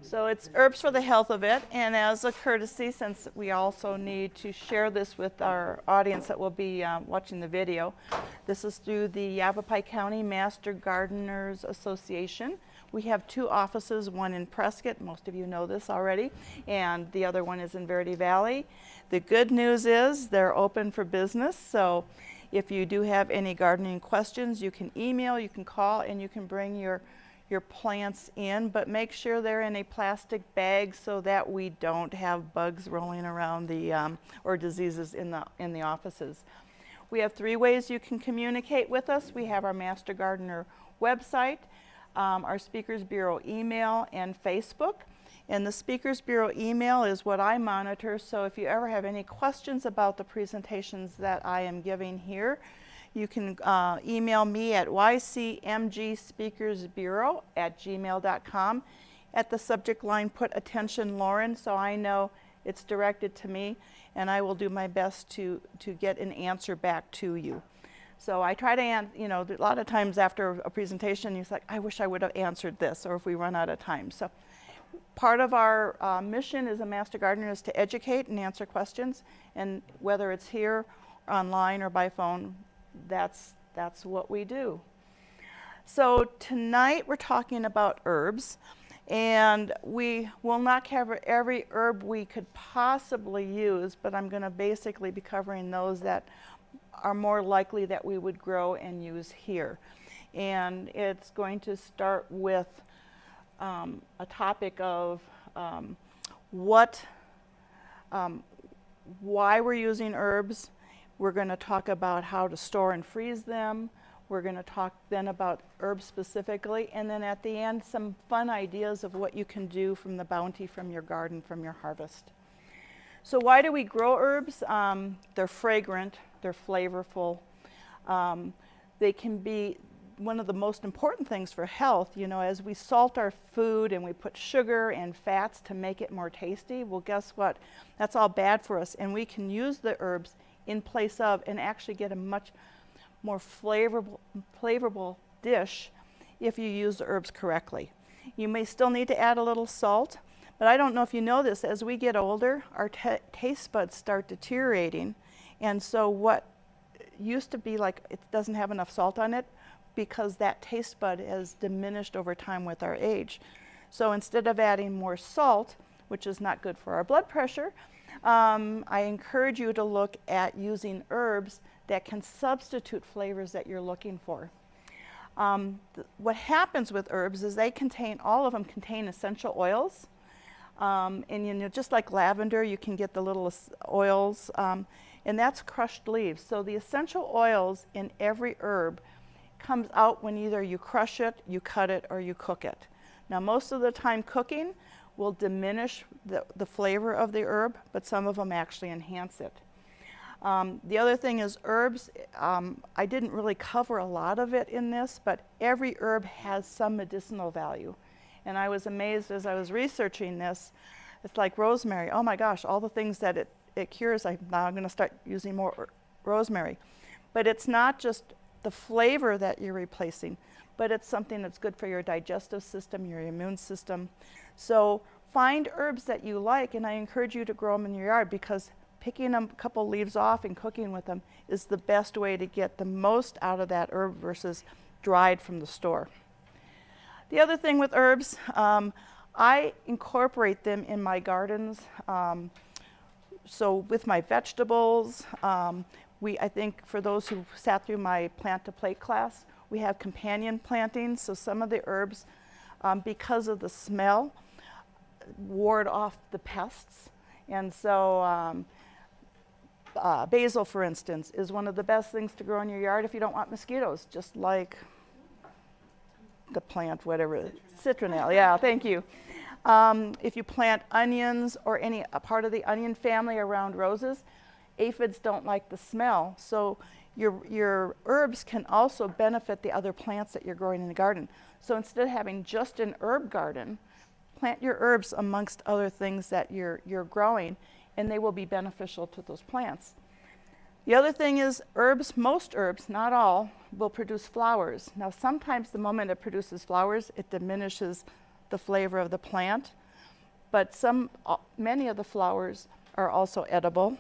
So it's Herbs for the Health of It, and as a courtesy, since we also need to share this with our audience that will be watching the video, this is through the Yavapai County Master Gardeners Association. We have two offices, one in Prescott, most of you know this already, and the other one is in Verde Valley. The good news is they're open for business, so if you do have any gardening questions, you can email, you can call, and you can bring your plants in, but make sure they're in a plastic bag so that we don't have bugs rolling around or diseases in the offices. We have 3 ways you can communicate with us. We have our Master Gardener website, our Speakers Bureau email, and Facebook. And the Speakers Bureau email is what I monitor, so if you ever have any questions about the presentations that I am giving here, you can email me at ycmgspeakersbureau@gmail.com. At the subject line, put "Attention Laurin," so I know it's directed to me, and I will do my best to get an answer back to you. So I try to, a lot of times after a presentation, you're like, I wish I would have answered this, or if we run out of time. So part of our mission as a Master Gardener is to educate and answer questions, and whether it's here, online, or by phone, that's what we do. So tonight we're talking about herbs, and we will not cover every herb we could possibly use, but I'm going to basically be covering those that are more likely that we would grow and use here. And it's going to start with a topic of why we're using herbs. We're going to talk about how to store and freeze them. We're going to talk then about herbs specifically, and then at the end, some fun ideas of what you can do from the bounty from your garden, from your harvest. So why do we grow herbs? They're fragrant, they're flavorful. They can be one of the most important things for health. As we salt our food and we put sugar and fats to make it more tasty, well, guess what? That's all bad for us, and we can use the herbs in place of and actually get a much more flavorful dish if you use the herbs correctly. You may still need to add a little salt, but I don't know if you know this, as we get older, our taste buds start deteriorating, and so what used to be like it doesn't have enough salt on it, because that taste bud has diminished over time with our age. So instead of adding more salt, which is not good for our blood pressure, I encourage you to look at using herbs that can substitute flavors that you're looking for. What happens with herbs is all of them contain essential oils. And just like lavender, you can get the little oils, and that's crushed leaves. So the essential oils in every herb comes out when either you crush it, you cut it, or you cook it. Now, most of the time cooking will diminish the flavor of the herb, but some of them actually enhance it. The other thing is herbs. I didn't really cover a lot of it in this, but every herb has some medicinal value. And I was amazed as I was researching this. It's like rosemary. Oh my gosh, all the things that it cures. I'm going to start using more rosemary. But it's not just the flavor that you're replacing, but it's something that's good for your digestive system, your immune system. So find herbs that you like, and I encourage you to grow them in your yard, because picking a couple leaves off and cooking with them is the best way to get the most out of that herb versus dried from the store. The other thing with herbs, I incorporate them in my gardens. So with my vegetables, I think for those who sat through my plant to plate class, we have companion plantings. So some of the herbs, because of the smell, ward off the pests. And so basil, for instance, is one of the best things to grow in your yard if you don't want mosquitoes, just like the plant, whatever, citronelle, yeah, thank you. If you plant onions or a part of the onion family around roses, aphids don't like the smell, so your herbs can also benefit the other plants that you're growing in the garden. So instead of having just an herb garden, plant your herbs amongst other things that you're growing, and they will be beneficial to those plants. The other thing is most herbs, not all, will produce flowers. Now sometimes the moment it produces flowers, it diminishes the flavor of the plant. But many of the flowers are also edible.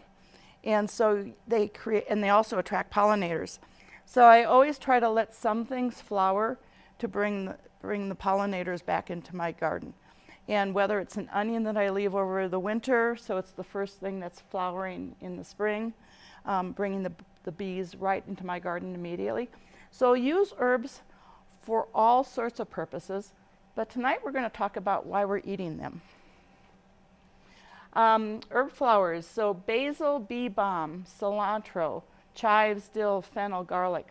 And so they also attract pollinators. So I always try to let some things flower to bring the pollinators back into my garden. And whether it's an onion that I leave over the winter, so it's the first thing that's flowering in the spring, bringing the bees right into my garden immediately. So use herbs for all sorts of purposes, but tonight we're going to talk about why we're eating them. Herb flowers, so basil, bee balm, cilantro, chives, dill, fennel, garlic.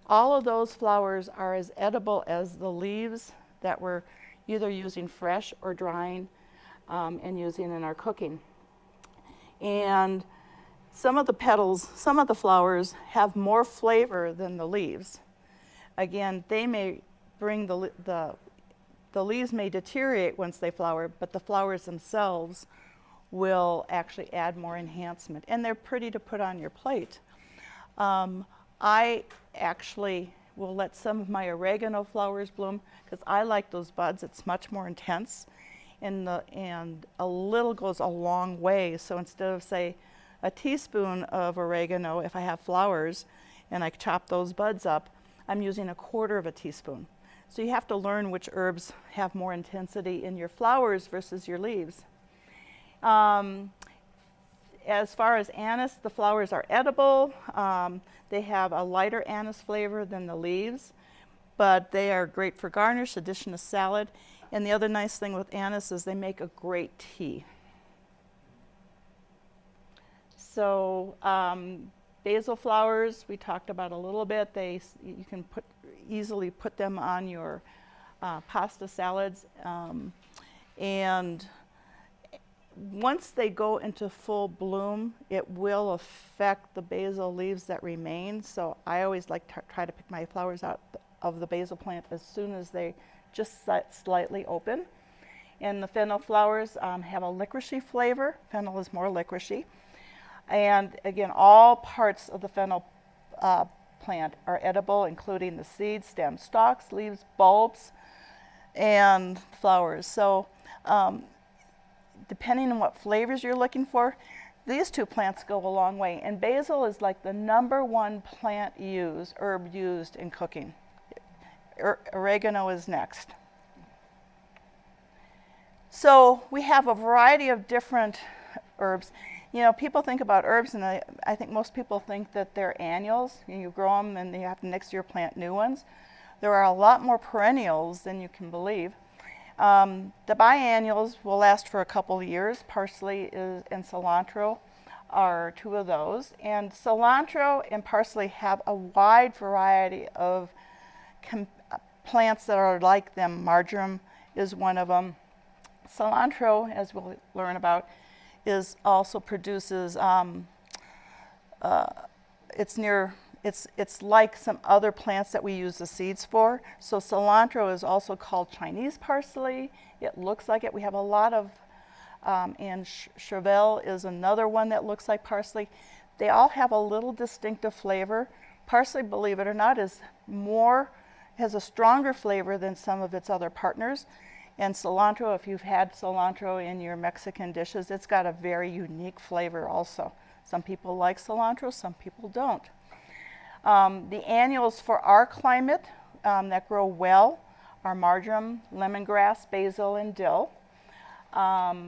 All of those flowers are as edible as the leaves that we're either using fresh or drying and using in our cooking. And some of the petals, some of the flowers have more flavor than the leaves. Again, they may bring the leaves may deteriorate once they flower, but the flowers themselves will actually add more enhancement, and they're pretty to put on your plate. I actually will let some of my oregano flowers bloom because I like those buds. It's much more intense, and a little goes a long way. So instead of, say, a teaspoon of oregano, if I have flowers and I chop those buds up, I'm using 1/4 of a teaspoon. So you have to learn which herbs have more intensity in your flowers versus your leaves. As far as anise, the flowers are edible. They have a lighter anise flavor than the leaves, but they are great for garnish, addition to salad. And the other nice thing with anise is they make a great tea. So basil flowers, we talked about a little bit. You can easily put them on your pasta salads. And once they go into full bloom, it will affect the basil leaves that remain. So I always like to try to pick my flowers out of the basil plant as soon as they just slightly open. And the fennel flowers have a licoricey flavor. Fennel is more licoricey. And again, all parts of the fennel plant are edible, including the seeds, stems, stalks, leaves, bulbs, and flowers. So depending on what flavors you're looking for, these two plants go a long way. And basil is like the #1 herb used in cooking. Oregano is next. So we have a variety of different herbs. You know, people think about herbs, and I think most people think that they're annuals. You grow them and you have to next year plant new ones. There are a lot more perennials than you can believe. The biennials will last for a couple of years. Parsley and cilantro are 2 of those. And cilantro and parsley have a wide variety of plants that are like them. Marjoram is one of them. Cilantro, as we'll learn about, also produces, it's like some other plants that we use the seeds for. So cilantro is also called Chinese parsley. It looks like it. We have a lot of, and Chevelle is another one that looks like parsley. They all have a little distinctive flavor. Parsley, believe it or not, has a stronger flavor than some of its other partners. And cilantro, if you've had cilantro in your Mexican dishes, it's got a very unique flavor also. Some people like cilantro, some people don't. The annuals for our climate that grow well are marjoram, lemongrass, basil, and dill. For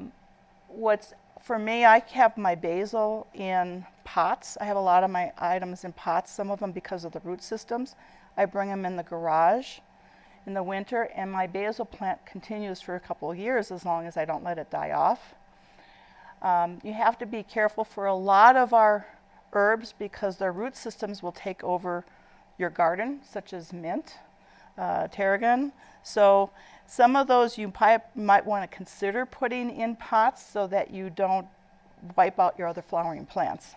me, I have my basil in pots. I have a lot of my items in pots, some of them because of the root systems. I bring them in the garage in the winter, and my basil plant continues for a couple of years as long as I don't let it die off. You have to be careful for a lot of our herbs because their root systems will take over your garden, such as mint, tarragon. So some of those you might want to consider putting in pots so that you don't wipe out your other flowering plants.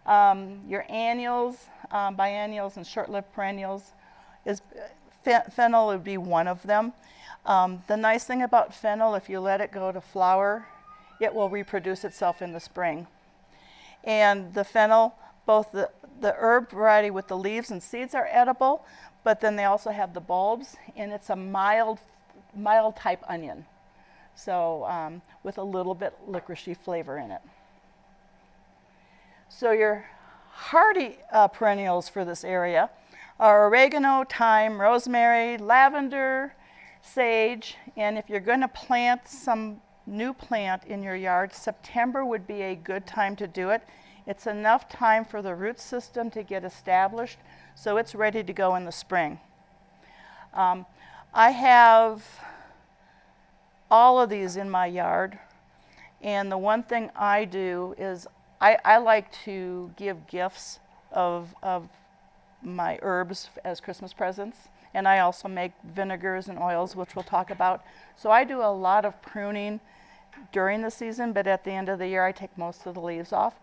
Your annuals, biennials, and short-lived perennials fennel would be one of them. The nice thing about fennel, if you let it go to flower, it will reproduce itself in the spring. And the fennel, both the herb variety with the leaves and seeds are edible, but then they also have the bulbs, and it's a mild mild type onion. So with a little bit licoricey flavor in it. So your hardy perennials for this area are oregano, thyme, rosemary, lavender, sage, and if you're going to plant some new plant in your yard, September would be a good time to do it. It's enough time for the root system to get established, so it's ready to go in the spring. I have all of these in my yard, and the one thing I do is I like to give gifts of my herbs as Christmas presents, and I also make vinegars and oils, which we'll talk about. So I do a lot of pruning during the season, but at the end of the year I take most of the leaves off.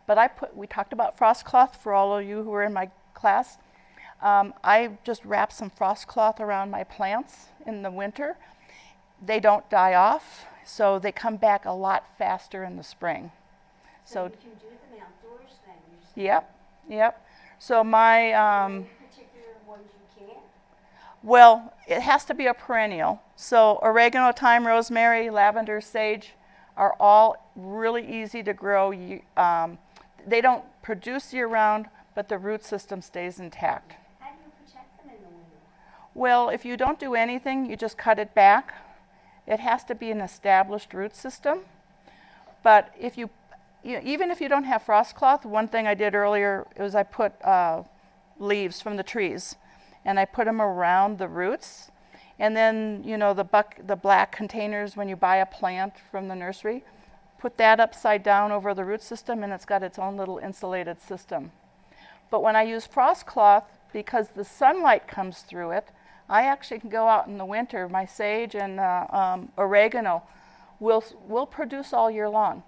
But we talked about frost cloth for all of you who were in my class. I just wrap some frost cloth around my plants in the winter. They don't die off, so they come back a lot faster in the spring. So you can do them outdoors then? Yep. So my any particular ones you can't? well, it has to be a perennial. So oregano, thyme, rosemary, lavender, sage are all really easy to grow. They don't produce year-round, but the root system stays intact. How do you protect them in the winter? Well, if you don't do anything, you just cut it back. It has to be an established root system. But if even if you don't have frost cloth, one thing I did earlier was I put leaves from the trees, and I put them around the roots. And then, the black containers when you buy a plant from the nursery, put that upside down over the root system, and it's got its own little insulated system. But when I use frost cloth, because the sunlight comes through it, I actually can go out in the winter. My sage and oregano will produce all year long,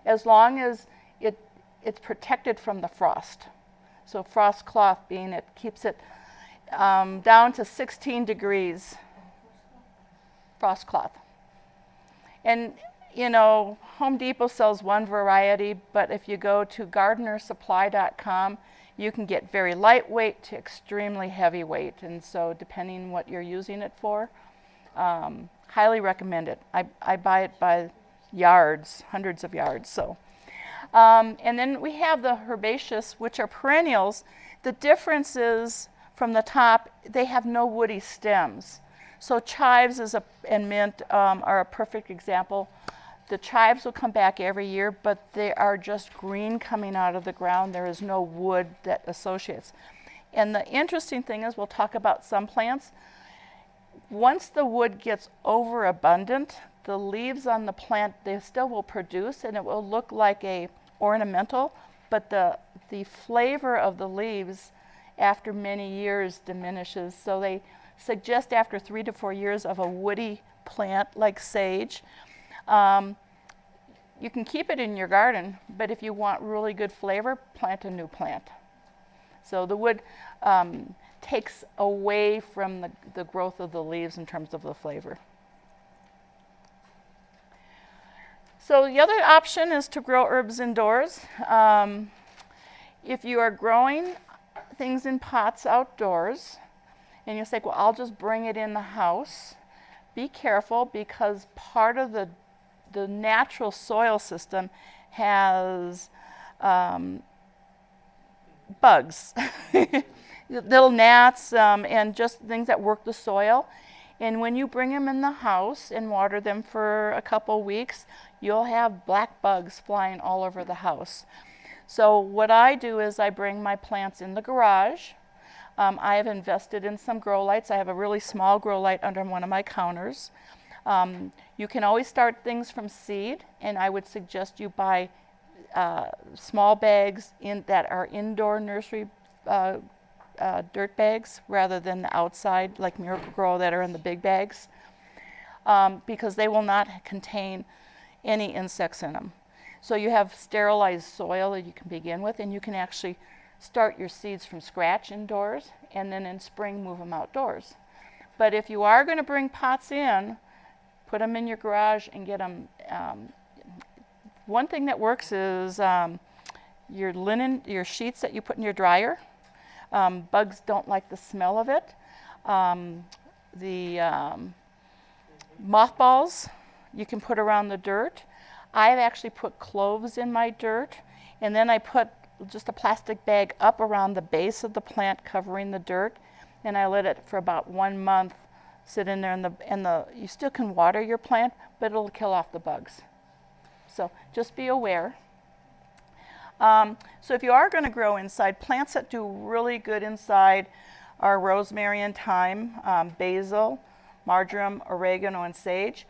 as long as it's protected from the frost. So frost cloth being it keeps it down to 16 degrees. Frost cloth. And Home Depot sells one variety, but if you go to gardenersupply.com, you can get very lightweight to extremely heavyweight. And so depending what you're using it for, highly recommend it. I buy it by yards, hundreds of yards. So, and then we have the herbaceous, which are perennials. The difference is from the top, they have no woody stems. So chives and mint are a perfect example. The chives will come back every year, but they are just green coming out of the ground. There is no wood that associates. And the interesting thing is, we'll talk about some plants. Once the wood gets overabundant, the leaves on the plant, they still will produce, and it will look like a ornamental, but the flavor of the leaves after many years diminishes. So they suggest after 3 to 4 years of a woody plant like sage, you can keep it in your garden, but if you want really good flavor, plant a new plant. So the wood takes away from the growth of the leaves in terms of the flavor. So the other option is to grow herbs indoors. If you are growing things in pots outdoors, and you say, well, I'll just bring it in the house, be careful, because part of the natural soil system has bugs, little gnats, and just things that work the soil. And when you bring them in the house and water them for a couple weeks, you'll have black bugs flying all over the house. So what I do is I bring my plants in the garage. I have invested in some grow lights. I have a really small grow light under one of my counters. You can always start things from seed, and I would suggest you buy small bags that are indoor nursery dirt bags rather than the outside like Miracle-Gro that are in the big bags, because they will not contain any insects in them. So you have sterilized soil that you can begin with, and you can actually start your seeds from scratch indoors, and then in spring move them outdoors. But if you are going to bring pots in, put them in your garage and get them. One thing that works is your linen, your sheets that you put in your dryer. Bugs don't like the smell of it. Mothballs you can put around the dirt. I've actually put cloves in my dirt, and then I put just a plastic bag up around the base of the plant covering the dirt, and I let it for about 1 month sit in there, and you still can water your plant, but it'll kill off the bugs. So just be aware. So if you are going to grow inside, plants that do really good inside are rosemary and thyme, basil, marjoram, oregano, and sage.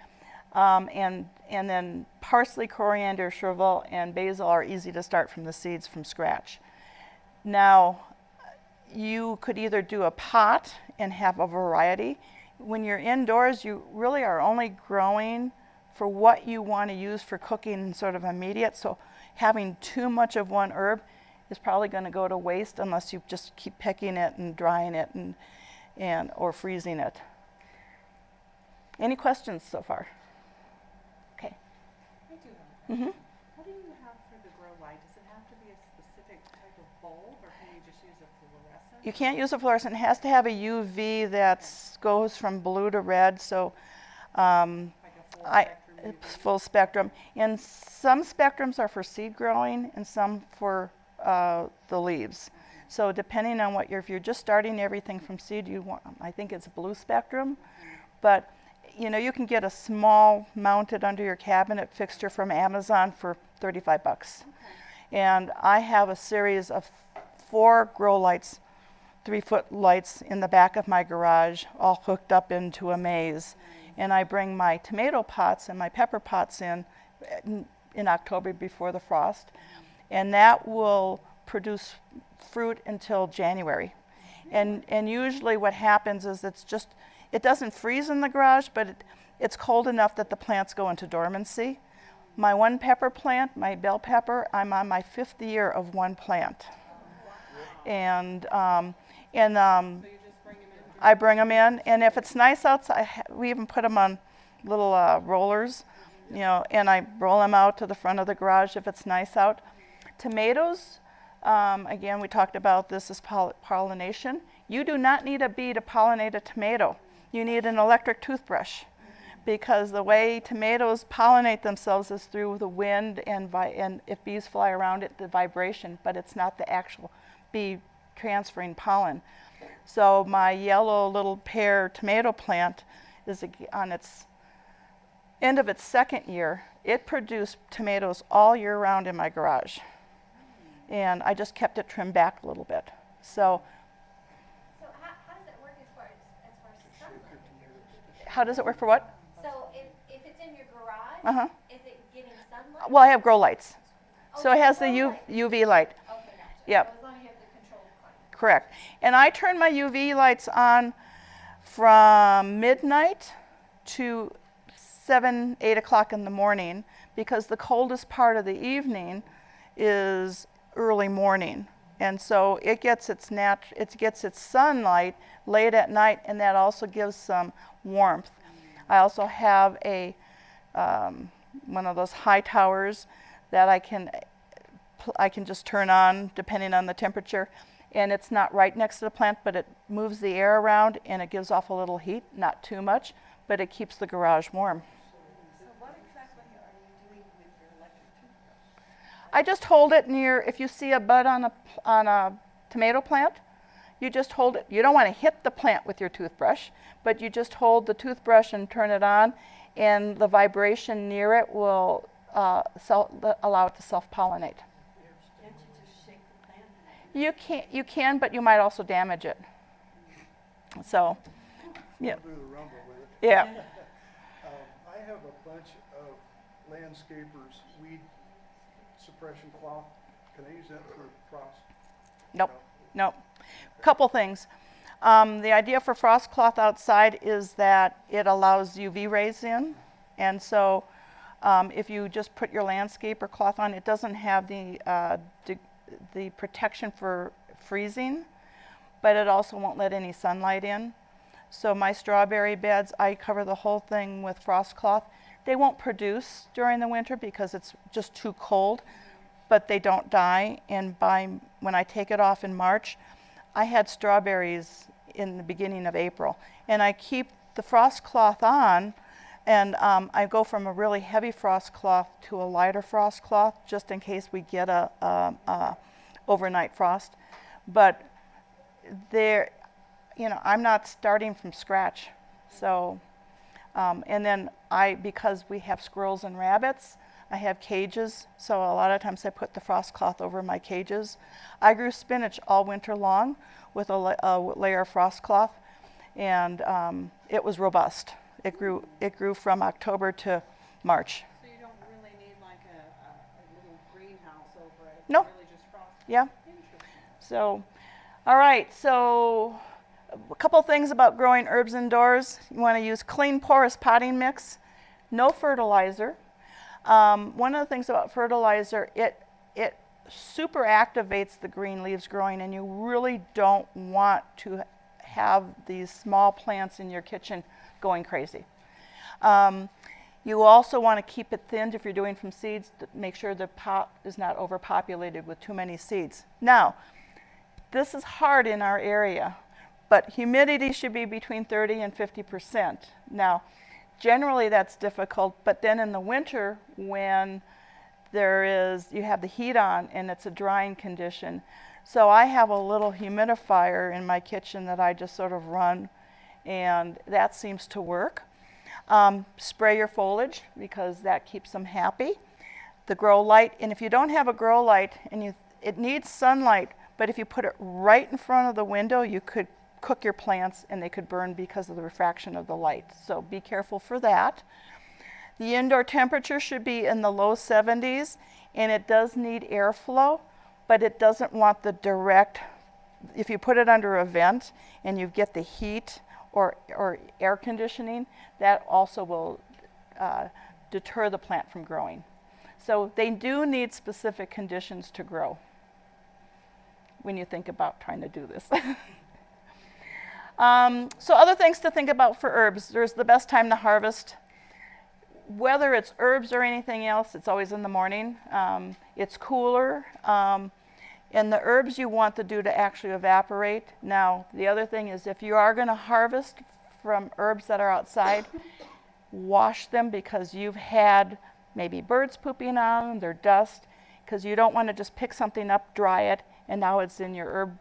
And then parsley, coriander, chervil, and basil are easy to start from the seeds from scratch. Now, you could either do a pot and have a variety. When you're indoors, you really are only growing for what you want to use for cooking sort of immediate. So having too much of one herb is probably going to go to waste unless you just keep picking it and drying it and or freezing it. Any questions so far? Okay. I do have a Mm-hmm. question. What do you have for the grow light? Does it have to be a specific type of bulb, or can you just use a fluorescent? You can't use a fluorescent. It has to have a UV that goes from blue to red. So Like a full spectrum it's UV? full spectrum. And some spectrums are for seed growing and some for the leaves. So depending on if you're just starting everything from seed, I think it's blue spectrum. But you can get a small mounted under your cabinet fixture from Amazon for $35. Okay. And I have a series of 4 grow lights, 3-foot lights in the back of my garage, all hooked up into a maze. And I bring my tomato pots and my pepper pots in October before the frost. And that will produce fruit until January. And usually what happens is it doesn't freeze in the garage, but it's cold enough that the plants go into dormancy. My one pepper plant, my bell pepper, I'm on my 5th year of one plant. And So you just bring them in? I bring them in, and if it's nice outside, we even put them on little rollers, and I roll them out to the front of the garage if it's nice out. Tomatoes, again, we talked about this as pollination. You do not need a bee to pollinate a tomato. You need an electric toothbrush, because the way tomatoes pollinate themselves is through the wind and if bees fly around it, the vibration, but it's not the actual bee transferring pollen. So my yellow little pear tomato plant is on its end of its 2nd year. It produced tomatoes all year round in my garage. And I just kept it trimmed back a little bit. So So how does it work as far as sunlight? how does it work for what? So if it's in your garage, Uh-huh. is it getting sunlight? Well, I have grow lights. So it Okay, has the grow light. UV light. Okay, gotcha. Yep. So as long as you have the controlled climate. Correct. And I turn my UV lights on from midnight to 7, 8 o'clock in the morning, because the coldest part of the evening is early morning. And so it gets its sunlight late at night, and that also gives some warmth. I also have one of those high towers that I can just turn on depending on the temperature, and it's not right next to the plant, but it moves the air around and it gives off a little heat, not too much, but it keeps the garage warm. So what exactly are you doing with your electric toothbrush? I just hold it near, if you see a bud on a tomato plant, you just hold it. You don't want to hit the plant with your toothbrush, but you just hold the toothbrush and turn it on, and the vibration near it will allow it to self-pollinate. Can't you just shake the plant? You can, but you might also damage it. So, yeah. Do the rumble with it. Yeah. I have a bunch of landscapers weed suppression cloth. Can I use that for frost? Nope. Nope. Couple things. The idea for frost cloth outside is that it allows UV rays in, and so if you just put your landscaper cloth on, it doesn't have the protection for freezing, but it also won't let any sunlight in. So my strawberry beds, I cover the whole thing with frost cloth. They won't produce during the winter because it's just too cold, but they don't die. And when I take it off in March, I had strawberries in the beginning of April. And I keep the frost cloth on and I go from a really heavy frost cloth to a lighter frost cloth just in case we get a overnight frost. But there, you know, I'm not starting from scratch. So, and then because we have squirrels and rabbits, I have cages. So a lot of times I put the frost cloth over my cages. I grew spinach all winter long with a layer of frost cloth, and it was robust. It grew from October to March. So you don't really need like a little greenhouse over it? No. Really just frost? Yeah. Interesting. So, all right. So, a couple things about growing herbs indoors. You want to use clean, porous potting mix. No fertilizer. One of the things about fertilizer, it super activates the green leaves growing, and you really don't want to have these small plants in your kitchen going crazy. You also want to keep it thinned if you're doing from seeds to make sure the pot is not overpopulated with too many seeds. Now, this is hard in our area, but humidity should be between 30 and 50%. Now, generally that's difficult, but then in the winter when you have the heat on and it's a drying condition. So I have a little humidifier in my kitchen that I just sort of run, and that seems to work. Spray your foliage because that keeps them happy. The grow light, and if you don't have a grow light and it needs sunlight, but if you put it right in front of the window, you could cook your plants and they could burn because of the refraction of the light. So be careful for that. The indoor temperature should be in the low 70s, and it does need airflow, but it doesn't want the direct, if you put it under a vent and you get the heat or air conditioning, that also will deter the plant from growing. So they do need specific conditions to grow when you think about trying to do this. So other things to think about for herbs. There's the best time to harvest. Whether it's herbs or anything else, it's always in the morning. It's cooler. And the herbs you want the dew to actually evaporate. Now, the other thing is if you are going to harvest from herbs that are outside, wash them because you've had maybe birds pooping on them, their dust, because you don't want to just pick something up, dry it, and now it's in your herb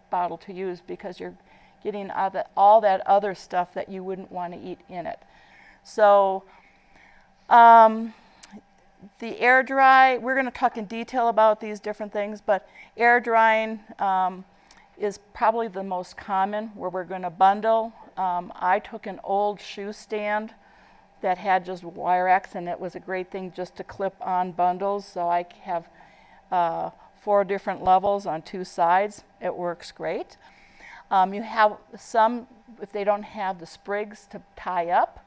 bottle to use because you're getting all that other stuff that you wouldn't want to eat in it. So the air dry, we're going to talk in detail about these different things, but air drying is probably the most common where we're going to bundle. I took an old shoe stand that had just wire X, and it was a great thing just to clip on bundles. So I have 4 different levels on 2 sides. It works great. You have some, if they don't have the sprigs to tie up,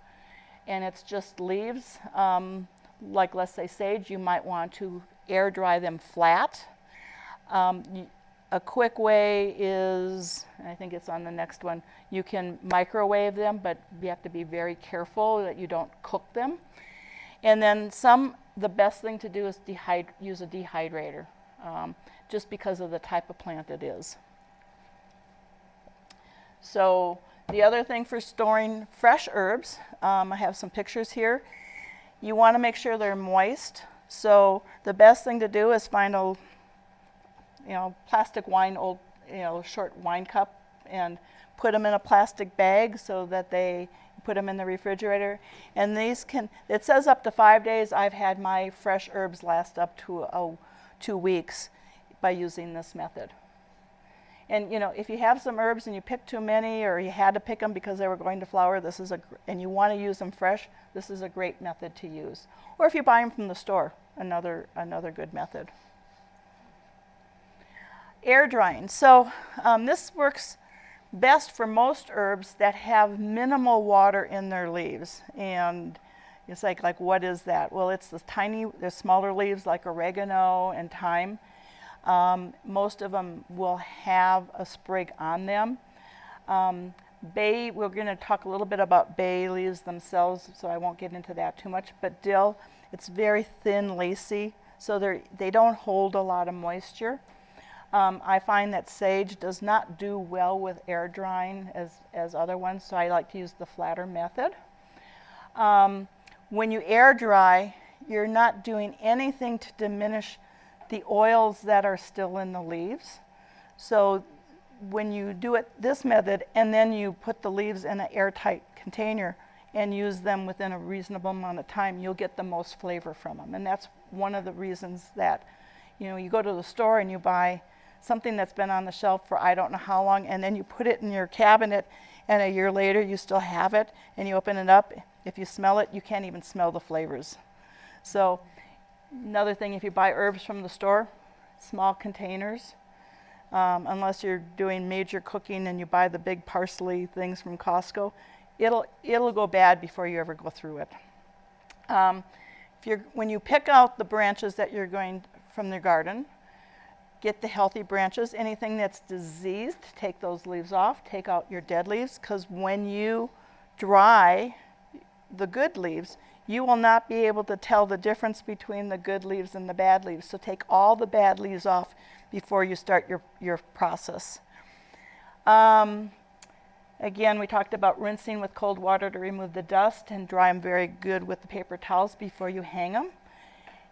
and it's just leaves, like let's say sage, you might want to air dry them flat. A quick way is, I think it's on the next one, you can microwave them, but you have to be very careful that you don't cook them. And then the best thing to do is use a dehydrator, just because of the type of plant it is. So the other thing for storing fresh herbs, I have some pictures here. You want to make sure they're moist. So the best thing to do is find a plastic wine, short wine cup, and put them in a plastic bag so that they put them in the refrigerator. And these it says up to 5 days. I've had my fresh herbs last up to 2 weeks by using this method. And if you have some herbs and you pick too many, or you had to pick them because they were going to flower, and you want to use them fresh, this is a great method to use. Or if you buy them from the store, another good method. Air drying. So this works best for most herbs that have minimal water in their leaves. And it's like what is that? Well, it's the smaller leaves like oregano and thyme. Most of them will have a sprig on them. Bay, we're going to talk a little bit about bay leaves themselves, so I won't get into that too much. But dill, it's very thin, lacy, so they don't hold a lot of moisture. I find that sage does not do well with air drying as other ones, so I like to use the flatter method. When you air dry, you're not doing anything to diminish the oils that are still in the leaves. So when you do it this method and then you put the leaves in an airtight container and use them within a reasonable amount of time, you'll get the most flavor from them. And that's one of the reasons that, you go to the store and you buy something that's been on the shelf for I don't know how long, and then you put it in your cabinet, and a year later you still have it, and you open it up. If you smell it, you can't even smell the flavors. So another thing, if you buy herbs from the store, small containers, unless you're doing major cooking and you buy the big parsley things from Costco, it'll go bad before you ever go through it. When you pick out the branches that you're going from the garden, get the healthy branches. Anything that's diseased, take those leaves off. Take out your dead leaves, because when you dry the good leaves, you will not be able to tell the difference between the good leaves and the bad leaves. So take all the bad leaves off before you start your process. Again, we talked about rinsing with cold water to remove the dust, and dry them very good with the paper towels before you hang them.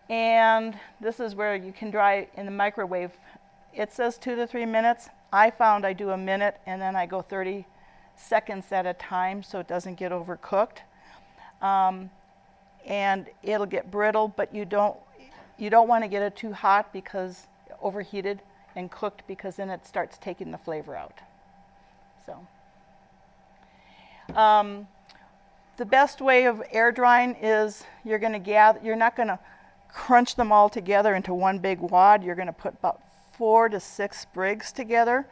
And this is where you can dry in the microwave. It says 2 to 3 minutes. I found I do a minute and then I go 30 seconds at a time so it doesn't get overcooked. And it'll get brittle, but you don't want to get it too hot, because overheated and cooked, because then it starts taking the flavor out. So the best way of air drying is you're not going to crunch them all together into one big wad. You're going to put about 4 to 6 sprigs together.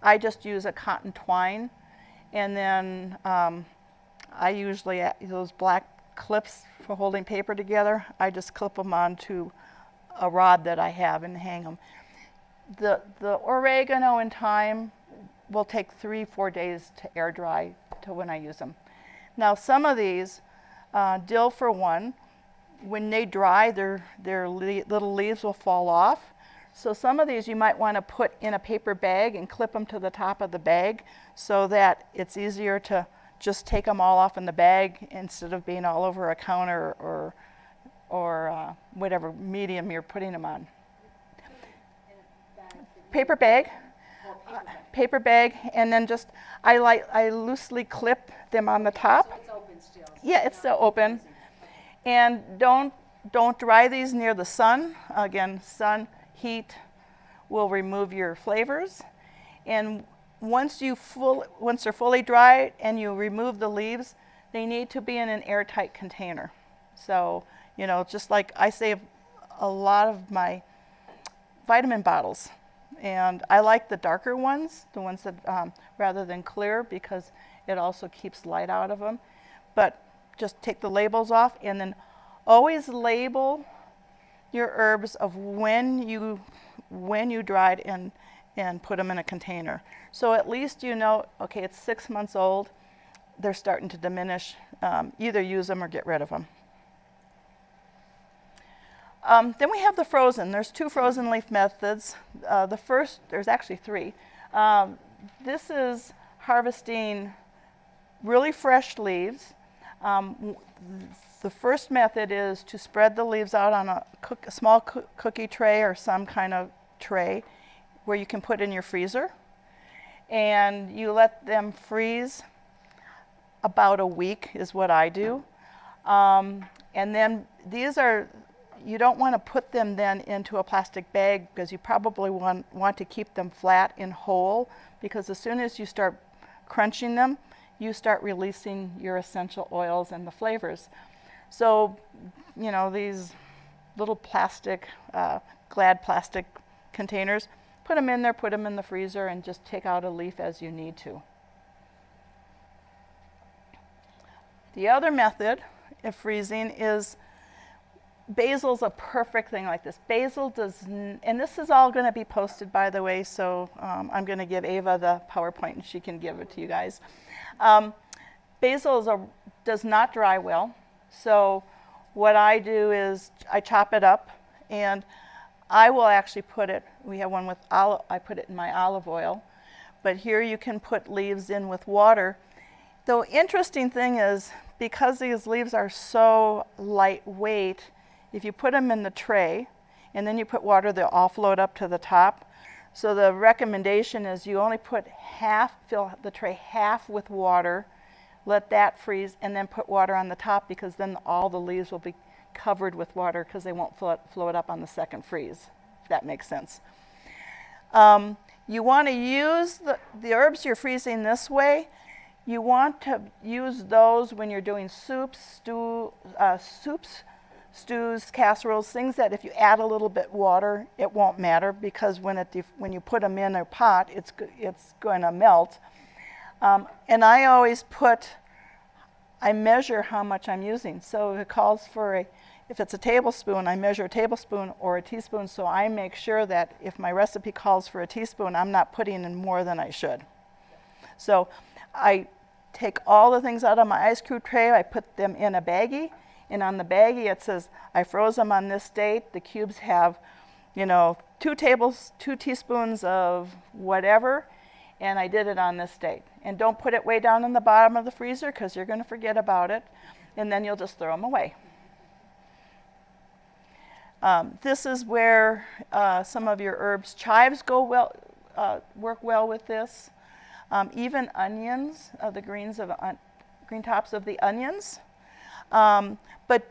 I just use a cotton twine, and then I usually, those black clips for holding paper together, I just clip them onto a rod that I have and hang them. The oregano and thyme will take 3-4 days to air dry to when I use them. Now some of these, dill for one, when they dry, their little leaves will fall off. So some of these you might want to put in a paper bag and clip them to the top of the bag, so that it's easier to just take them all off in the bag instead of being all over a counter or whatever medium you're putting them on. Paper bag. Paper bag, and then just I loosely clip them on the top. So it's open still. So Yeah, it's still open. And don't dry these near the sun. Again, sun, heat will remove your flavors. And once they're fully dried and you remove the leaves, they need to be in an airtight container. So, just like I save a lot of my vitamin bottles. And I like the darker ones, the ones that rather than clear, because it also keeps light out of them. But just take the labels off, and then always label your herbs of when you dried and put them in a container. So at least okay, it's 6 months old, they're starting to diminish. Either use them or get rid of them. Then we have the frozen. There's 2 frozen leaf methods. The first, there's actually 3. This is harvesting really fresh leaves. The first method is to spread the leaves out on a small cookie tray or some kind of tray where you can put in your freezer. And you let them freeze about a week is what I do. And then you don't want to put them then into a plastic bag, because you probably want to keep them flat and whole, because as soon as you start crunching them, you start releasing your essential oils and the flavors. So, these little plastic, Glad plastic containers, put them in there, put them in the freezer, and just take out a leaf as you need to. The other method of freezing is basil's a perfect thing like this. Basil and this is all going to be posted, by the way, so I'm going to give Ava the PowerPoint and she can give it to you guys. Basil does not dry well, so what I do is I chop it up, and I will actually we have one with I put it in my olive oil, but here you can put leaves in with water. The interesting thing is because these leaves are so lightweight, if you put them in the tray and then you put water, they'll all float up to the top. So the recommendation is you only put half, fill the tray half with water, let that freeze, and then put water on the top, because then all the leaves will be covered with water because they won't float up on the second freeze, if that makes sense. You want to use the herbs you're freezing this way. You want to use those when you're doing soups, stews, casseroles, things that if you add a little bit water, it won't matter, because when you put them in a pot, it's going to melt. And I always I measure how much I'm using. So if it calls for if it's a tablespoon, I measure a tablespoon or a teaspoon, so I make sure that if my recipe calls for a teaspoon, I'm not putting in more than I should. So I take all the things out of my ice cube tray, I put them in a baggie, and on the baggie it says, I froze them on this date. The cubes have, 2 teaspoons of whatever, and I did it on this date. And don't put it way down in the bottom of the freezer, because you're going to forget about it, and then you'll just throw them away. This is where some of your herbs, chives work well with this. Even onions, the green tops of the onions. But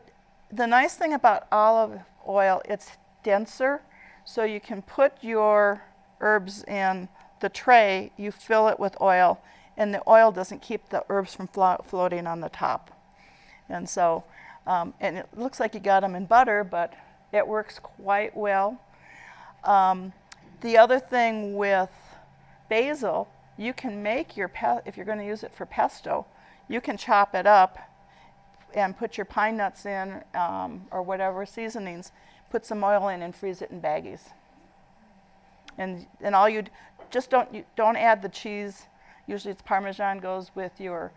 the nice thing about olive oil, it's denser, so you can put your herbs in the tray, you fill it with oil, and the oil doesn't keep the herbs from floating on the top. And so, and it looks like you got them in butter, but it works quite well. The other thing with basil, you can make if you're going to use it for pesto, you can chop it up and put your pine nuts in, or whatever seasonings, put some oil in and freeze it in baggies. And all just don't add the cheese. Usually it's Parmesan goes with your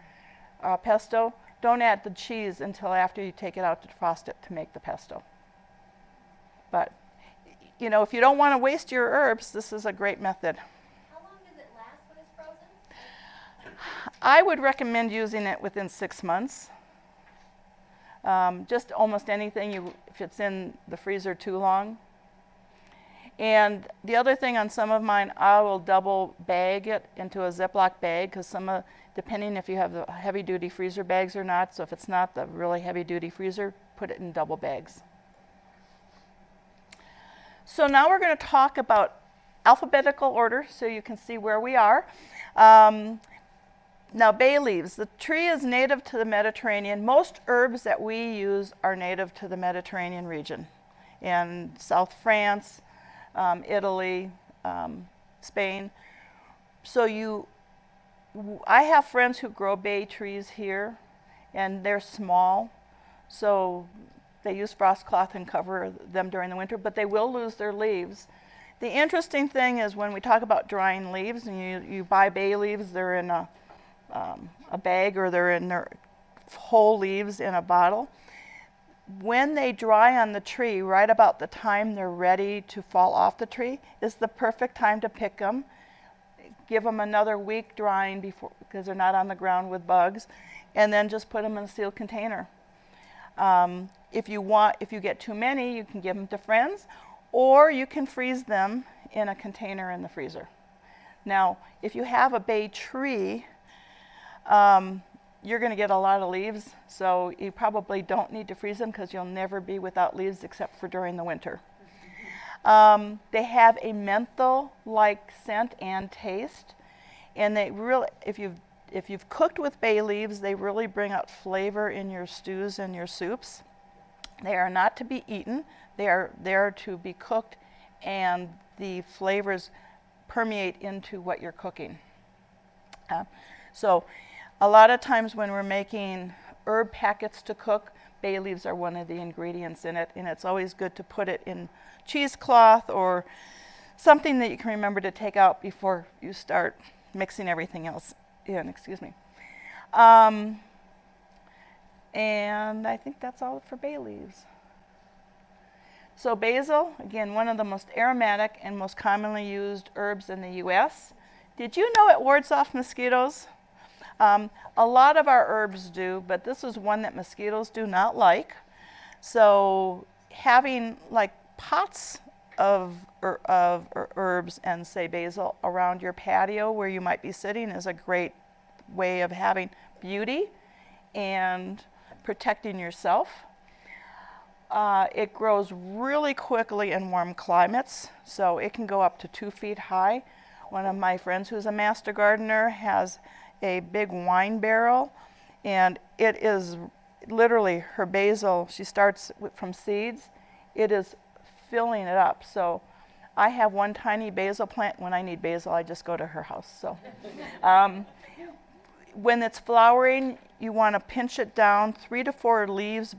pesto. Don't add the cheese until after you take it out to defrost it to make the pesto. But, if you don't want to waste your herbs, this is a great method. How long does it last when it's frozen? I would recommend using it within 6 months. Just almost anything if it's in the freezer too long. And the other thing on some of mine, I will double bag it into a Ziploc bag, because depending if you have the heavy duty freezer bags or not, so if it's not the really heavy duty freezer, put it in double bags. So now we're going to talk about alphabetical order, so you can see where we are. Now, bay leaves. The tree is native to the Mediterranean. Most herbs that we use are native to the Mediterranean region, in South France, Italy, Spain. So I have friends who grow bay trees here, and they're small, so they use frost cloth and cover them during the winter, but they will lose their leaves. The interesting thing is when we talk about drying leaves, and you buy bay leaves, they're in a bag, or they're in their whole leaves in a bottle. When they dry on the tree, right about the time they're ready to fall off the tree, is the perfect time to pick them. Give them another week drying because they're not on the ground with bugs, and then just put them in a sealed container. If you get too many, you can give them to friends, or you can freeze them in a container in the freezer. Now, if you have a bay tree, you're going to get a lot of leaves, so you probably don't need to freeze them, because you'll never be without leaves except for during the winter. They have a menthol-like scent and taste, and they really, if you've cooked with bay leaves, they really bring out flavor in your stews and your soups. They are not to be eaten. They are there to be cooked, and the flavors permeate into what you're cooking. So a lot of times when we're making herb packets to cook, bay leaves are one of the ingredients in it, and it's always good to put it in cheesecloth or something that you can remember to take out before you start mixing everything else in, and I think that's all for bay leaves. So basil, again, one of the most aromatic and most commonly used herbs in the U.S. Did you know it wards off mosquitoes? A lot of our herbs do, but this is one that mosquitoes do not like. So having like pots of herbs and say basil around your patio where you might be sitting is a great way of having beauty and protecting yourself. It grows really quickly in warm climates, so it can go up to 2 feet high. One of my friends who's a master gardener has a big wine barrel, and it is literally her basil. She starts from seeds. It is filling it up. So I have one tiny basil plant. When I need basil, I just go to her house. So when it's flowering, you want to pinch it down 3 to 4 leaves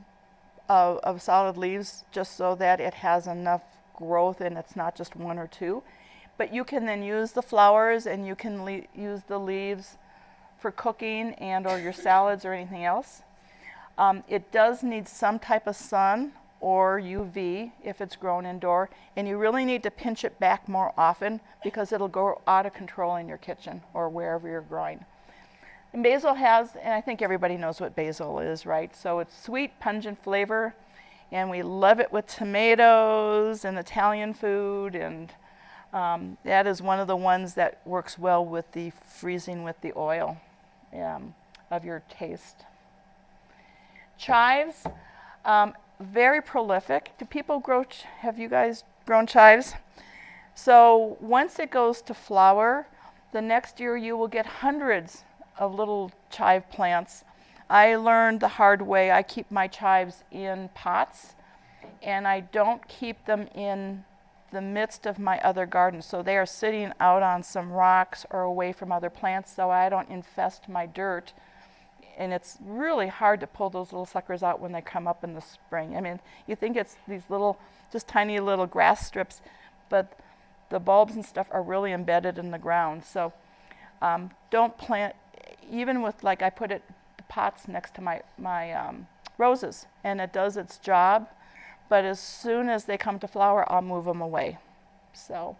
of solid leaves, just so that it has enough growth and it's not just 1 or 2. But you can then use the flowers and you can use the leaves for cooking and or your salads or anything else. It does need some type of sun or UV if it's grown indoor, and you really need to pinch it back more often because it'll go out of control in your kitchen or wherever you're growing. And basil has, and I think everybody knows what basil is, right? So it's sweet, pungent flavor, and we love it with tomatoes and Italian food, and that is one of the ones that works well with the freezing with the oil of your taste. Chives, very prolific. Do people grow, have you guys grown chives? So once it goes to flower, the next year you will get hundreds of little chive plants. I learned the hard way. I keep my chives in pots, and I don't keep them in the midst of my other garden. So they are sitting out on some rocks or away from other plants so I don't infest my dirt. And it's really hard to pull those little suckers out when they come up in the spring. I mean, you think it's these little, just tiny little grass strips, but the bulbs and stuff are really embedded in the ground. So don't plant, even with, like, I put the pots next to my roses, and it does its job, but as soon as they come to flower, I'll move them away. So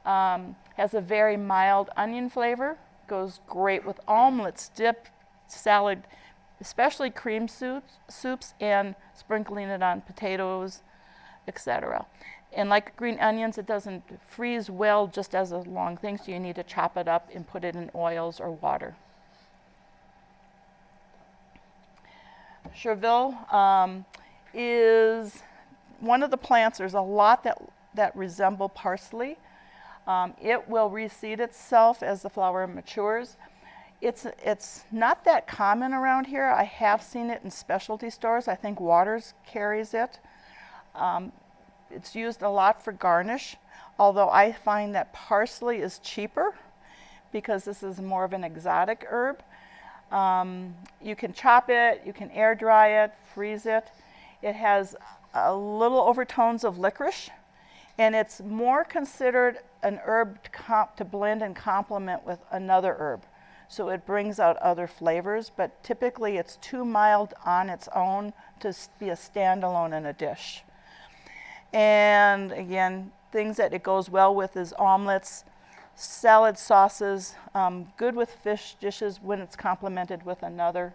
has a very mild onion flavor, goes great with omelets, dip, salad, especially cream soups, and sprinkling it on potatoes, etc. And like green onions, it doesn't freeze well just as a long thing, so you need to chop it up and put it in oils or water. Chervil is one of the plants. There's a lot that resemble parsley. It will reseed itself as the flower matures. It's not that common around here. I have seen it in specialty stores. I think Waters carries it. It's used a lot for garnish, although I find that parsley is cheaper because this is more of an exotic herb. You can chop it, you can air dry it, freeze it. It has a little overtones of licorice, and it's more considered an herb to blend and complement with another herb. So it brings out other flavors, but typically it's too mild on its own to be a standalone in a dish. And again, things that it goes well with is omelets, salad sauces, good with fish dishes when it's complemented with another.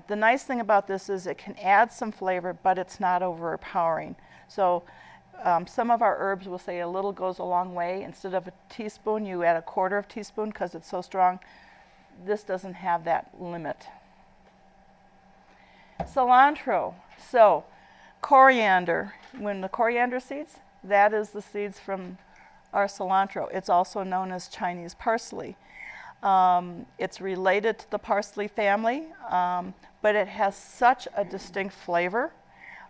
The nice thing about this is it can add some flavor, but it's not overpowering. So some of our herbs will say a little goes a long way. Instead of a teaspoon, you add a 1/4 teaspoon because it's so strong. This doesn't have that limit. Cilantro. So coriander. When the coriander seeds, that is the seeds from our cilantro. It's also known as Chinese parsley. It's related to the parsley family, but it has such a distinct flavor.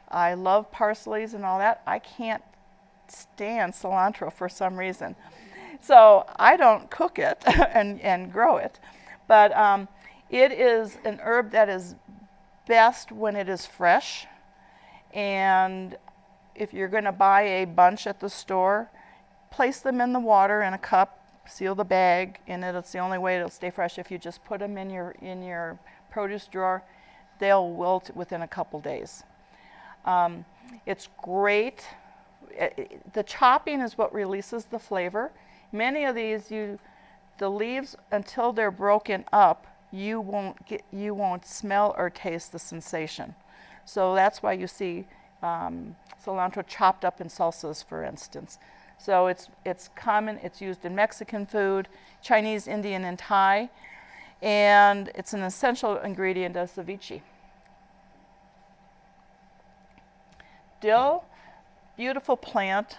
I love parsleys and all that. I can't stand cilantro for some reason. So I don't cook it and grow it. But it is an herb that is best when it is fresh. And if you're going to buy a bunch at the store, place them in the water in a cup, seal the bag, and it's the only way it'll stay fresh. If you just put them in your produce drawer, they'll wilt within a couple days. It's great. The chopping is what releases the flavor. Many of these, the leaves, until they're broken up, you won't smell or taste the sensation. So that's why you see cilantro chopped up in salsas, for instance. So it's common. It's used in Mexican food, Chinese, Indian, and Thai, and it's an essential ingredient of ceviche. Dill, beautiful plant.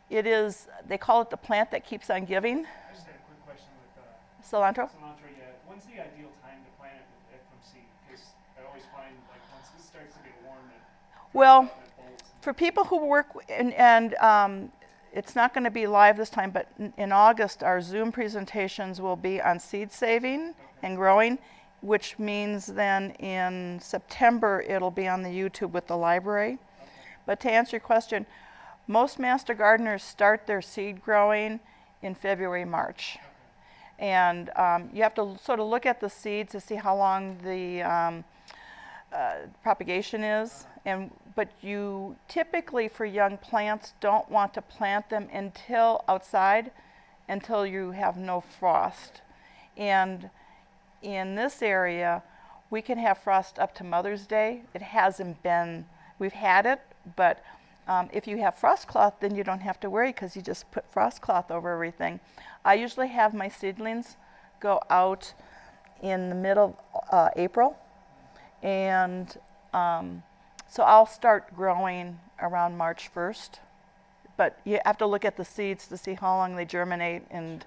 They call it the plant that keeps on giving. I just had a quick question with Cilantro? cilantro. Yeah, when's the ideal time to plant it from seed? Because I always find like once it starts to get warm, it Well, dries out and it bolts. for people who work, and it's not going to be live this time, but in August, our Zoom presentations will be on seed saving and growing, which means then in September, it'll be on the YouTube with the library. But to answer your question, most master gardeners start their seed growing in February, March. And you have to sort of look at the seed to see how long the propagation is. But you typically, for young plants, don't want to plant them outside until you have no frost. And in this area, we can have frost up to Mother's Day. It hasn't been, we've had it, but if you have frost cloth, then you don't have to worry because you just put frost cloth over everything. I usually have my seedlings go out in the middle of April, and so I'll start growing around March 1st. But you have to look at the seeds to see how long they germinate, and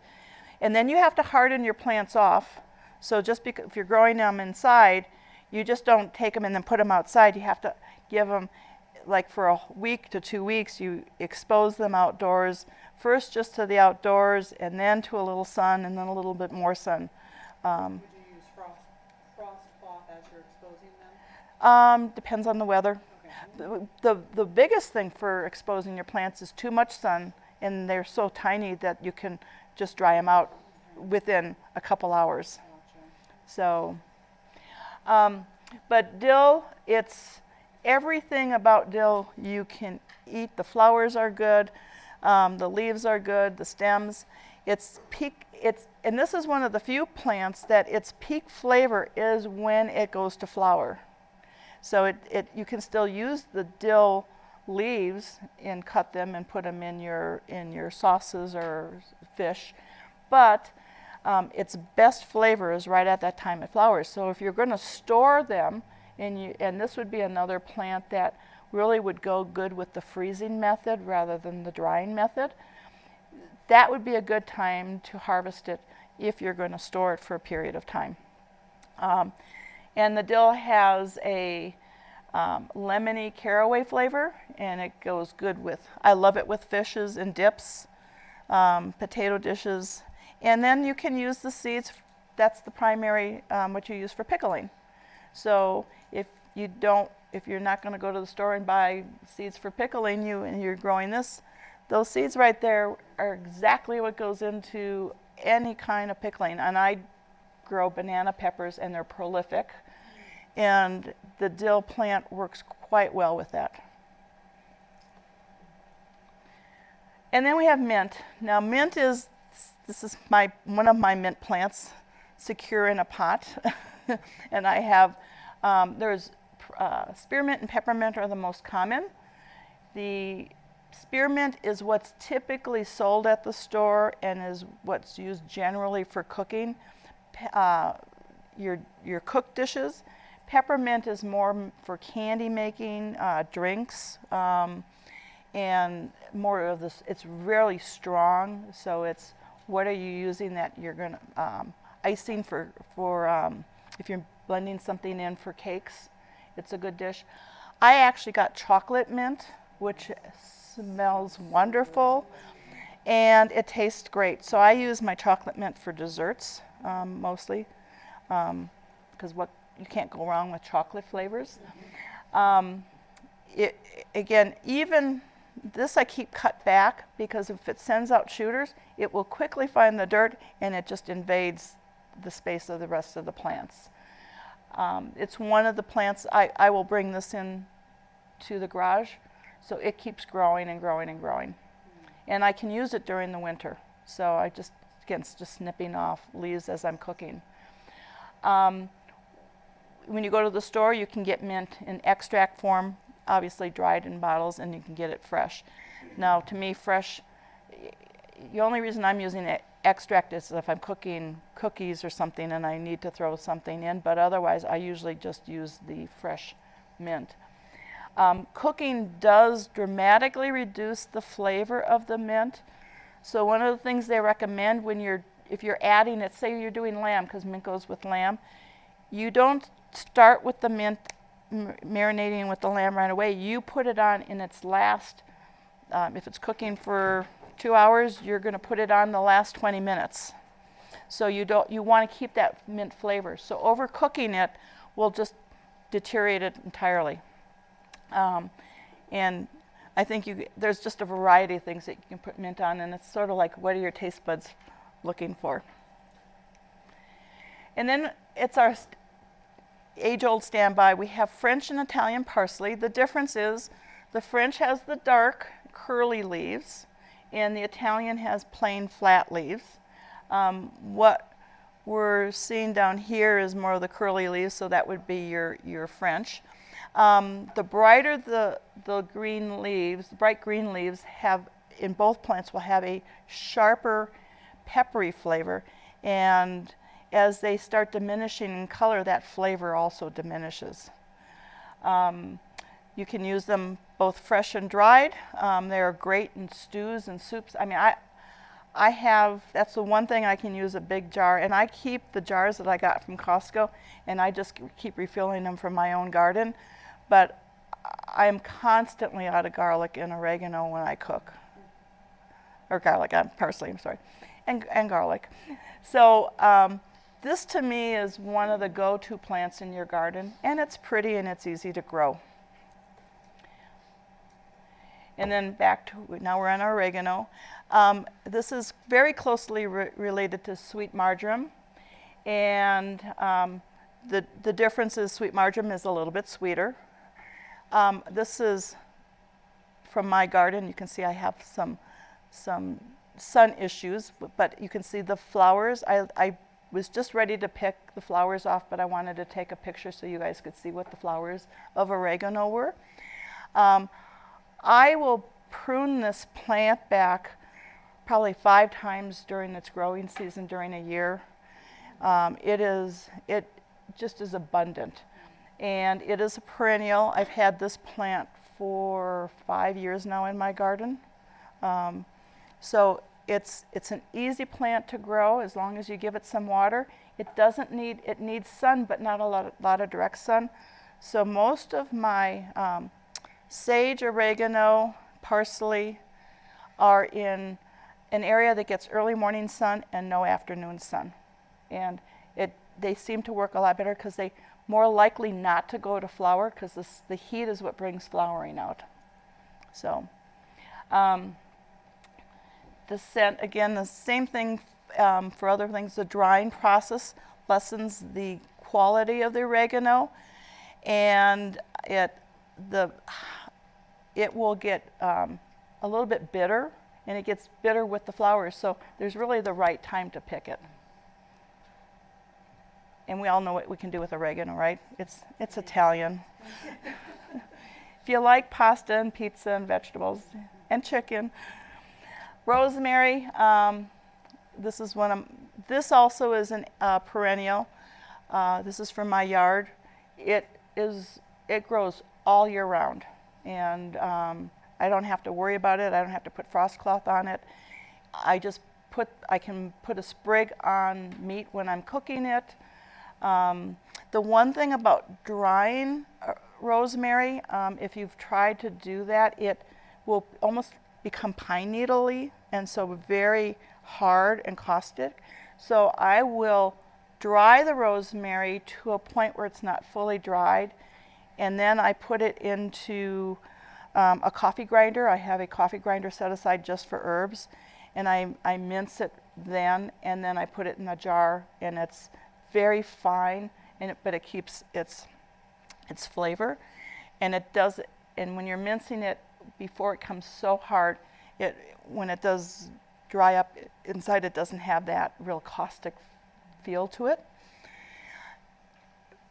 then you have to harden your plants off. So just because if you're growing them inside, you just don't take them and then put them outside. You have to give them, like for a week to 2 weeks, you expose them outdoors, first just to the outdoors, and then to a little sun, and then a little bit more sun. Would you use frost cloth as you're exposing them? Depends on the weather. Okay. The biggest thing for exposing your plants is too much sun, and they're so tiny that you can just dry them out within a couple hours. So, but dill, everything about dill you can eat. The flowers are good, the leaves are good, the stems. And this is one of the few plants that its peak flavor is when it goes to flower. So you can still use the dill leaves and cut them and put them in your sauces or fish, but its best flavor is right at that time it flowers. So if you're going to store them, and this would be another plant that really would go good with the freezing method rather than the drying method, that would be a good time to harvest it if you're going to store it for a period of time. And the dill has a lemony caraway flavor, and it goes good with, I love it with fishes and dips, potato dishes. And then you can use the seeds, that's the primary, what you use for pickling. So if you're not going to go to the store and buy seeds for pickling, and you're growing this, those seeds right there are exactly what goes into any kind of pickling. And I grow banana peppers, and they're prolific. And the dill plant works quite well with that. And then we have mint. Now mint this is one of my mint plants, secure in a pot. And I have, there's spearmint and peppermint are the most common. The spearmint is what's typically sold at the store and is what's used generally for cooking your cooked dishes. Peppermint is more for candy making, drinks, and more of this. It's really strong, so it's what are you using that you're gonna icing for if you're blending something in for cakes. It's a good dish. I actually got chocolate mint, which smells wonderful, and it tastes great. So I use my chocolate mint for desserts mostly, because you can't go wrong with chocolate flavors. Again, even this I keep cut back because if it sends out shooters, it will quickly find the dirt and it just invades the space of the rest of the plants. It's one of the plants, I will bring this in to the garage, so it keeps growing and growing and growing. And I can use it during the winter. So I just, again, it's just snipping off leaves as I'm cooking. When you go to the store, you can get mint in extract form, obviously dried in bottles, and you can get it fresh. Now, to me, fresh, the only reason I'm using extract is if I'm cooking cookies or something and I need to throw something in, but otherwise I usually just use the fresh mint. Cooking does dramatically reduce the flavor of the mint. So one of the things they recommend if you're adding it, say you're doing lamb, because mint goes with lamb, you don't start with the mint marinating with the lamb right away. You put it on in its last, if it's cooking for 2 hours, you're going to put it on the last 20 minutes. So you want to keep that mint flavor. So overcooking it will just deteriorate it entirely. And I think there's just a variety of things that you can put mint on, and it's sort of like, what are your taste buds looking for? And then it's our age-old standby. We have French and Italian parsley. The difference is the French has the dark curly leaves, and the Italian has plain flat leaves. What we're seeing down here is more of the curly leaves, so that would be your French. The brighter the green leaves, the bright green leaves in both plants will have a sharper, peppery flavor, and as they start diminishing in color, that flavor also diminishes. You can use them both fresh and dried. They are great in stews and soups. I mean, that's the one thing I can use a big jar, and I keep the jars that I got from Costco, and I just keep refilling them from my own garden. But I'm constantly out of garlic and oregano when I cook. Or garlic, parsley, I'm sorry, and garlic. So this to me is one of the go-to plants in your garden, and it's pretty and it's easy to grow. And then now we're on our oregano. This is very closely related to sweet marjoram, and the difference is sweet marjoram is a little bit sweeter. This is from my garden. You can see I have some sun issues, but you can see the flowers. I was just ready to pick the flowers off, but I wanted to take a picture so you guys could see what the flowers of oregano were. I will prune this plant back probably 5 times during its growing season during a year. It just is abundant, and it is a perennial. I've had this plant for 5 years now in my garden. So it's an easy plant to grow as long as you give it some water. It needs sun, but not a lot of direct sun. So most of my sage, oregano, parsley are in an area that gets early morning sun and no afternoon sun. And they seem to work a lot better because they more likely not to go to flower because the heat is what brings flowering out. So the scent, again, the same thing for other things. The drying process lessens the quality of the oregano, and it will get a little bit bitter, and it gets bitter with the flowers. So there's really the right time to pick it. And we all know what we can do with oregano, right? It's Italian. If you like pasta and pizza and vegetables and chicken. Rosemary, this also is a perennial. This is from my yard. It grows all year round, and I don't have to worry about it. I don't have to put frost cloth on it. I can put a sprig on meat when I'm cooking it. The one thing about drying rosemary, if you've tried to do that, it will almost become pine needle-y, and so very hard and caustic. So I will dry the rosemary to a point where it's not fully dried, and then I put it into a coffee grinder. I have a coffee grinder set aside just for herbs, and I mince it then, and then I put it in a jar, and it's very fine, but it keeps its flavor, and when you're mincing it before it comes so hard, when it does dry up inside, it doesn't have that real caustic feel to it.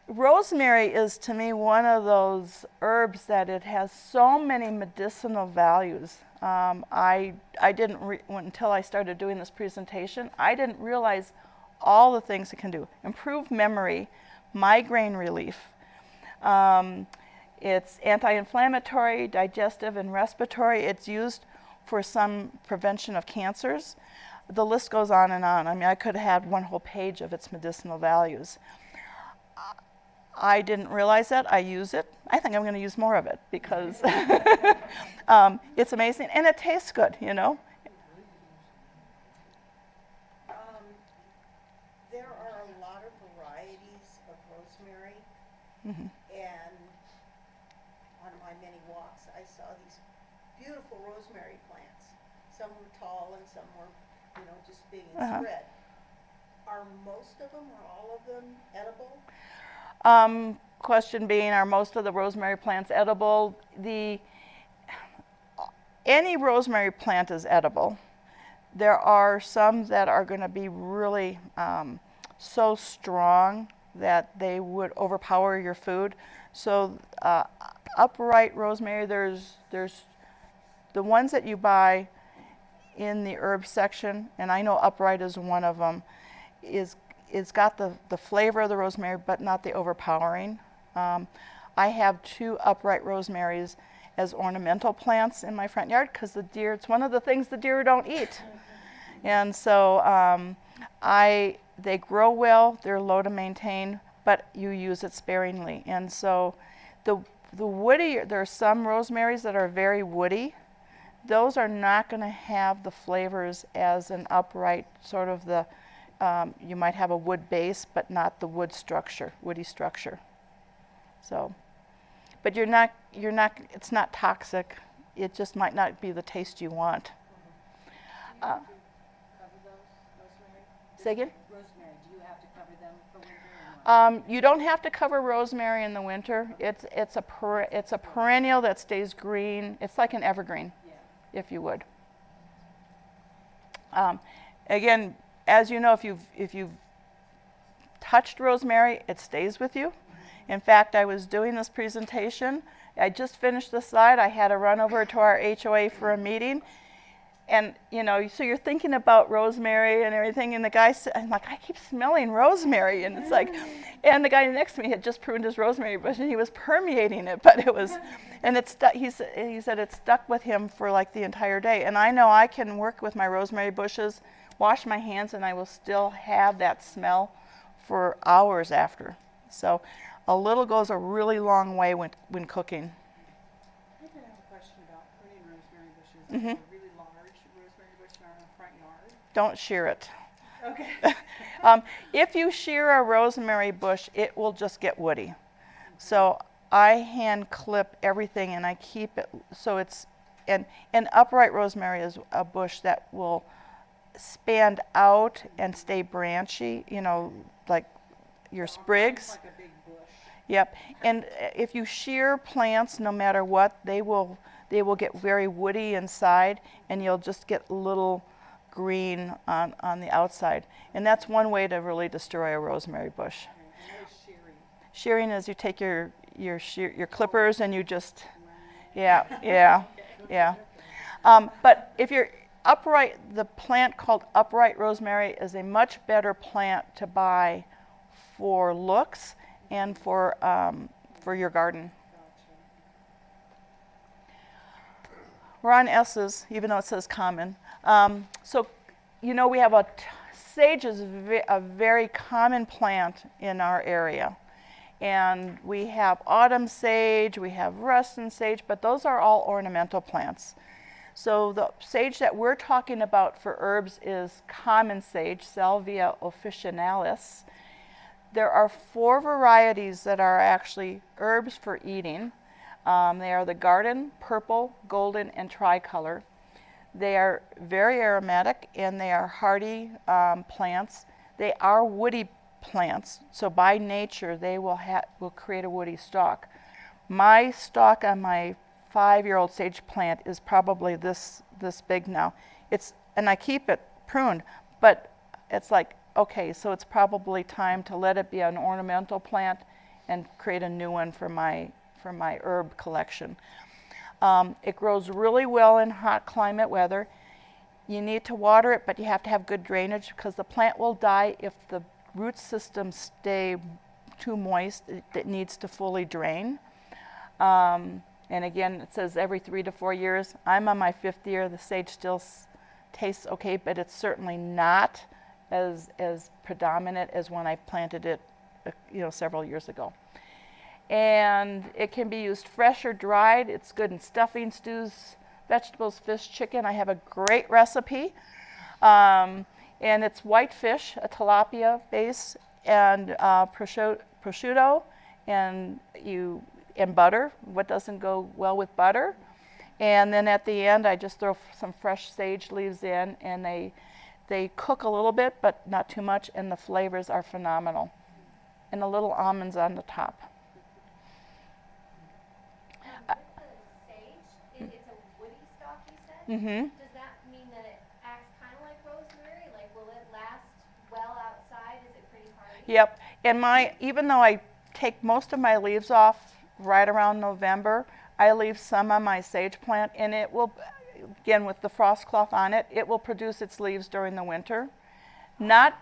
rosemary is to me one of those herbs that it has so many medicinal values. I didn't until I started doing this presentation, I didn't realize all the things it can do. Improve memory, migraine relief. It's anti-inflammatory, digestive, and respiratory. It's used for some prevention of cancers. The list goes on and on. I mean, I could have had one whole page of its medicinal values. I didn't realize that. I use it. I think I'm going to use more of it because it's amazing and it tastes good, you know. There are a lot of varieties of rosemary, and on my many walks, I saw these beautiful rosemary plants. Some were tall and some were, just big and spread. Are most of them or all of them edible? Question being, are most of the rosemary plants edible? Any rosemary plant is edible. There are some that are going to be really so strong that they would overpower your food. So upright rosemary, there's the ones that you buy in the herb section, and I know upright is one of them, it's got the flavor of the rosemary, but not the overpowering. I have 2 upright rosemaries as ornamental plants in my front yard because it's one of the things the deer don't eat. And so they grow well, they're low to maintain, but you use it sparingly. And so the woody, there are some rosemaries that are very woody. Those are not going to have the flavors as an upright sort of you might have a wood base, but not the woody structure. So, but it's not toxic. It just might not be the taste you want. Cover those, rosemary? Say again? Rosemary, do you have to cover them for winter or not? You don't have to cover rosemary in the winter. It's a perennial that stays green. It's like an evergreen, if you would. Again, as you know, if you've touched rosemary, it stays with you. In fact, I was doing this presentation. I just finished the slide. I had to run over to our HOA for a meeting. And, so you're thinking about rosemary and everything. And the guy said, I'm like, I keep smelling rosemary. And it's like, and the guy next to me had just pruned his rosemary bush and he was permeating it. But it was, and it stuck, he said it stuck with him for like the entire day. And I know I can work with my rosemary bushes, wash my hands, and I will still have that smell for hours after. So a little goes a really long way when cooking. I did have a question about pruning rosemary bushes. Like a really large rosemary bush in our front yard. Don't shear it. Okay. If you shear a rosemary bush, it will just get woody. So I hand clip everything and I keep it so it's, and upright rosemary is a bush that will span out and stay branchy, like your sprigs. Like a big bush. Yep. And if you shear plants, no matter what, they will get very woody inside, and you'll just get little green on the outside. And that's one way to really destroy a rosemary bush. Okay. And what is shearing? Shearing is you take your clippers and you just, yeah. But if you're upright, the plant called upright rosemary is a much better plant to buy for looks and for your garden. We're on S's, even though it says common. So, we have sage is a very common plant in our area. And we have autumn sage, we have Ruston sage, but those are all ornamental plants. So the sage that we're talking about for herbs is common sage, Salvia officinalis. There are 4 varieties that are actually herbs for eating. They are the garden, purple, golden, and tricolor. They are very aromatic and they are hardy plants. They are woody plants, so by nature they will create a woody stalk. My stalk on my 5-year-old sage plant is probably this big now. And I keep it pruned, but it's like, okay, so it's probably time to let it be an ornamental plant and create a new one for my herb collection. It grows really well in hot climate weather. You need to water it, but you have to have good drainage because the plant will die if the root systems stay too moist. It needs to fully drain. And again, it says every 3 to 4 years. I'm on my 5th year. The sage still tastes okay, but it's certainly not as predominant as when I planted it, several years ago. And it can be used fresh or dried. It's good in stuffing, stews, vegetables, fish, chicken. I have a great recipe. And it's white fish, a tilapia base, and prosciutto, and butter. What doesn't go well with butter? And then at the end, I just throw some fresh sage leaves in, and they cook a little bit, but not too much, and the flavors are phenomenal. And the little almonds on the top. With the sage, it's a woody stalk, you said? Mm-hmm. Does that mean that it acts kind of like rosemary? Like, will it last well outside? Is it pretty hardy? Yep. And even though I take most of my leaves off right around November, I leave some on my sage plant, and it will, again, with the frost cloth on it, it will produce its leaves during the winter. Not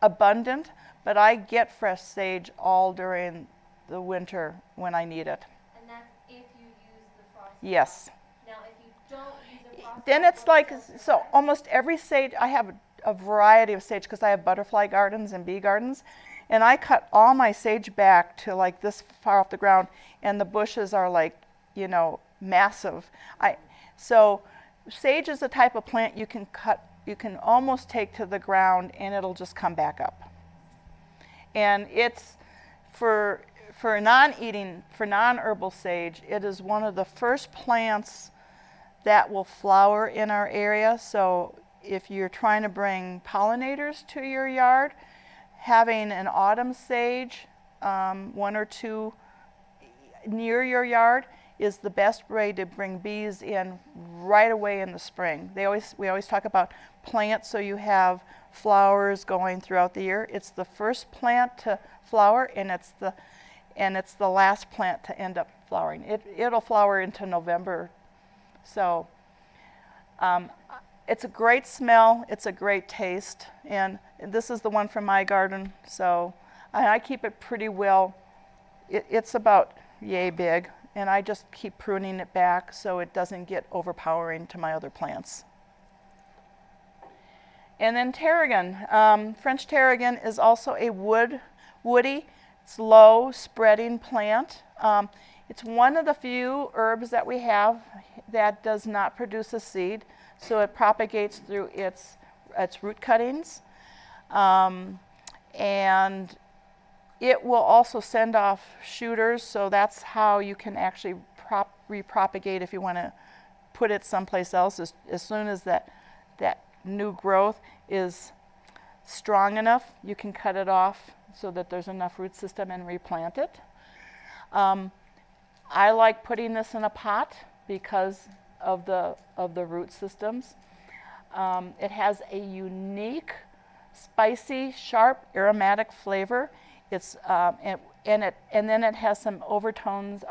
abundant, but I get fresh sage all during the winter when I need it. And that's if you use the frost Yes. cloth. Now, if you don't use the frost Then cloth, it's will like, it still so survive? almost every sage, I have a variety of sage because I have butterfly gardens and bee gardens. And I cut all my sage back to like this far off the ground, and the bushes are like, massive. So sage is a type of plant you can cut, you can almost take to the ground, and it'll just come back up. And it's for non-herbal sage, it is one of the first plants that will flower in our area. So if you're trying to bring pollinators to your yard, having an autumn sage, 1 or 2 near your yard, is the best way to bring bees in right away in the spring. We always talk about plants so you have flowers going throughout the year. It's the first plant to flower, and it's the last plant to end up flowering. It'll flower into November. So it's a great smell, it's a great taste, and this is the one from my garden, so I keep it pretty well. It's about yay big, and I just keep pruning it back so it doesn't get overpowering to my other plants. And then tarragon. French tarragon is also a woody, slow spreading plant. It's one of the few herbs that we have that does not produce a seed, so it propagates through its root cuttings. And it will also send off shooters, so that's how you can actually repropagate if you want to put it someplace else. As soon as that new growth is strong enough, you can cut it off so that there's enough root system and replant it. I like putting this in a pot because of the root systems. It has a unique, spicy, sharp, aromatic flavor. It's and then it has some overtones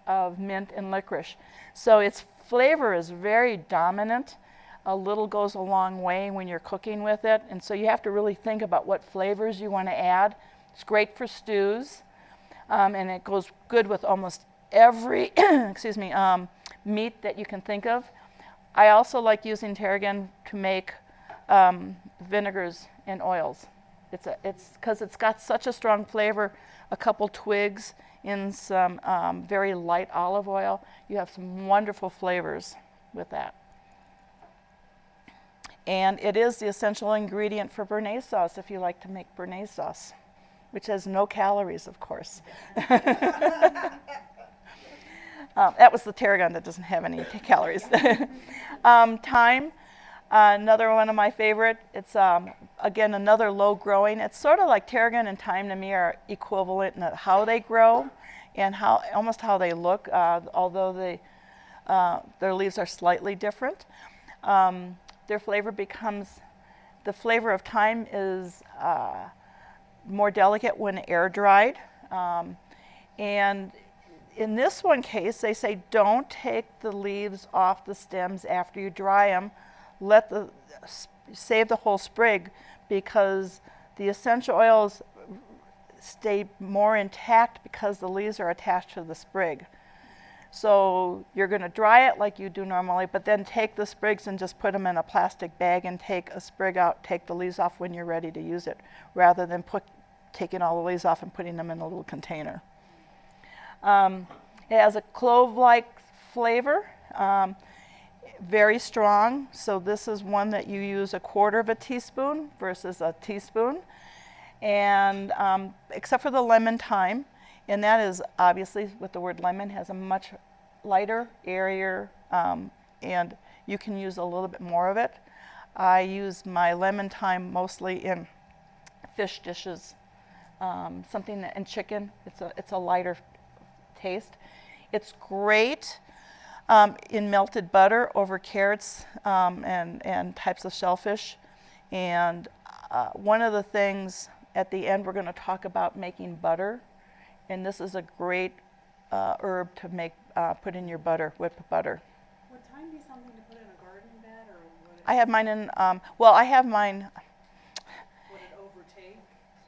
of mint and licorice. So its flavor is very dominant. A little goes a long way when you're cooking with it, and so you have to really think about what flavors you want to add. It's great for stews, and it goes good with almost every meat that you can think of. I also like using tarragon to make vinegars and oils. It's because it's got such a strong flavor. A couple twigs in some very light olive oil. You have some wonderful flavors with that. And it is the essential ingredient for béarnaise sauce if you like to make béarnaise sauce, which has no calories, of course. That was the tarragon that doesn't have any calories. Thyme, another one of my favorite. It's, again, another low growing. It's sort of like tarragon and thyme to me are equivalent in how they grow and almost how they look, although their leaves are slightly different. Their flavor the flavor of thyme is more delicate when air dried. And in this one case, they say don't take the leaves off the stems after you dry them. Save the whole sprig, because the essential oils stay more intact because the leaves are attached to the sprig. So you're going to dry it like you do normally, but then take the sprigs and just put them in a plastic bag and take a sprig out, take the leaves off when you're ready to use it, rather than taking all the leaves off and putting them in a little container. It has a clove-like flavor, very strong. So this is one that you use 1/4 of a teaspoon versus a teaspoon. And except for the lemon thyme, and that is obviously with the word lemon, has a much lighter, airier, and you can use a little bit more of it. I use my lemon thyme mostly in fish dishes, and chicken. It's a lighter taste. It's great in melted butter over carrots and types of shellfish. And one of the things at the end, we're going to talk about making butter. And this is a great herb to put in your butter, whipped butter. Would thyme be something to put in a garden bed, or would it, I have mine in, I have mine, would it overtake?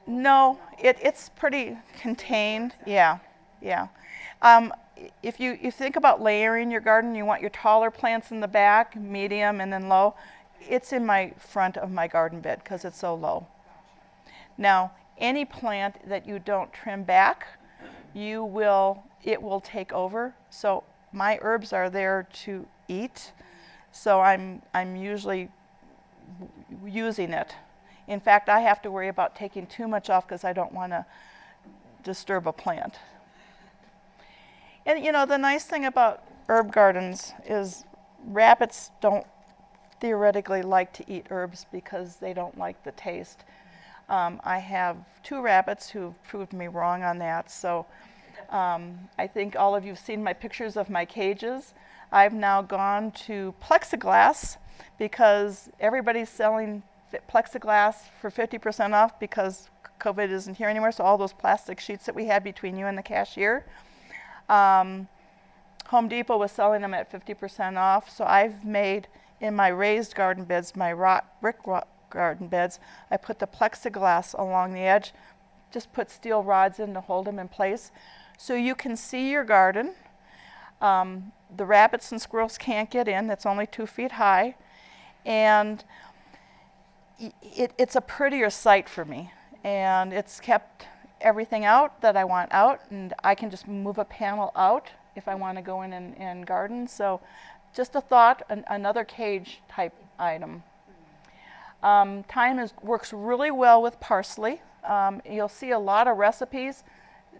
no, it's pretty contained, yeah. If you think about layering your garden, you want your taller plants in the back, medium, and then low. It's in my front of my garden bed because it's so low. Now, any plant that you don't trim back, it will take over. So my herbs are there to eat. So I'm usually using it. In fact, I have to worry about taking too much off because I don't want to disturb a plant. And the nice thing about herb gardens is rabbits don't theoretically like to eat herbs because they don't like the taste. I have 2 rabbits who've proved me wrong on that. So I think all of you have seen my pictures of my cages. I've now gone to plexiglass because everybody's selling plexiglass for 50% off because COVID isn't here anymore. So all those plastic sheets that we had between you and the cashier. Home Depot was selling them at 50% off. So I've made, in my raised garden beds, my brick garden beds, I put the plexiglass along the edge, just put steel rods in to hold them in place. So you can see your garden. The rabbits and squirrels can't get in. It's only 2 feet high. And it's a prettier sight for me. And it's kept everything out that I want out, and I can just move a panel out if I want to go in and garden. So just a thought, another cage type item. Thyme works really well with parsley. You'll see a lot of recipes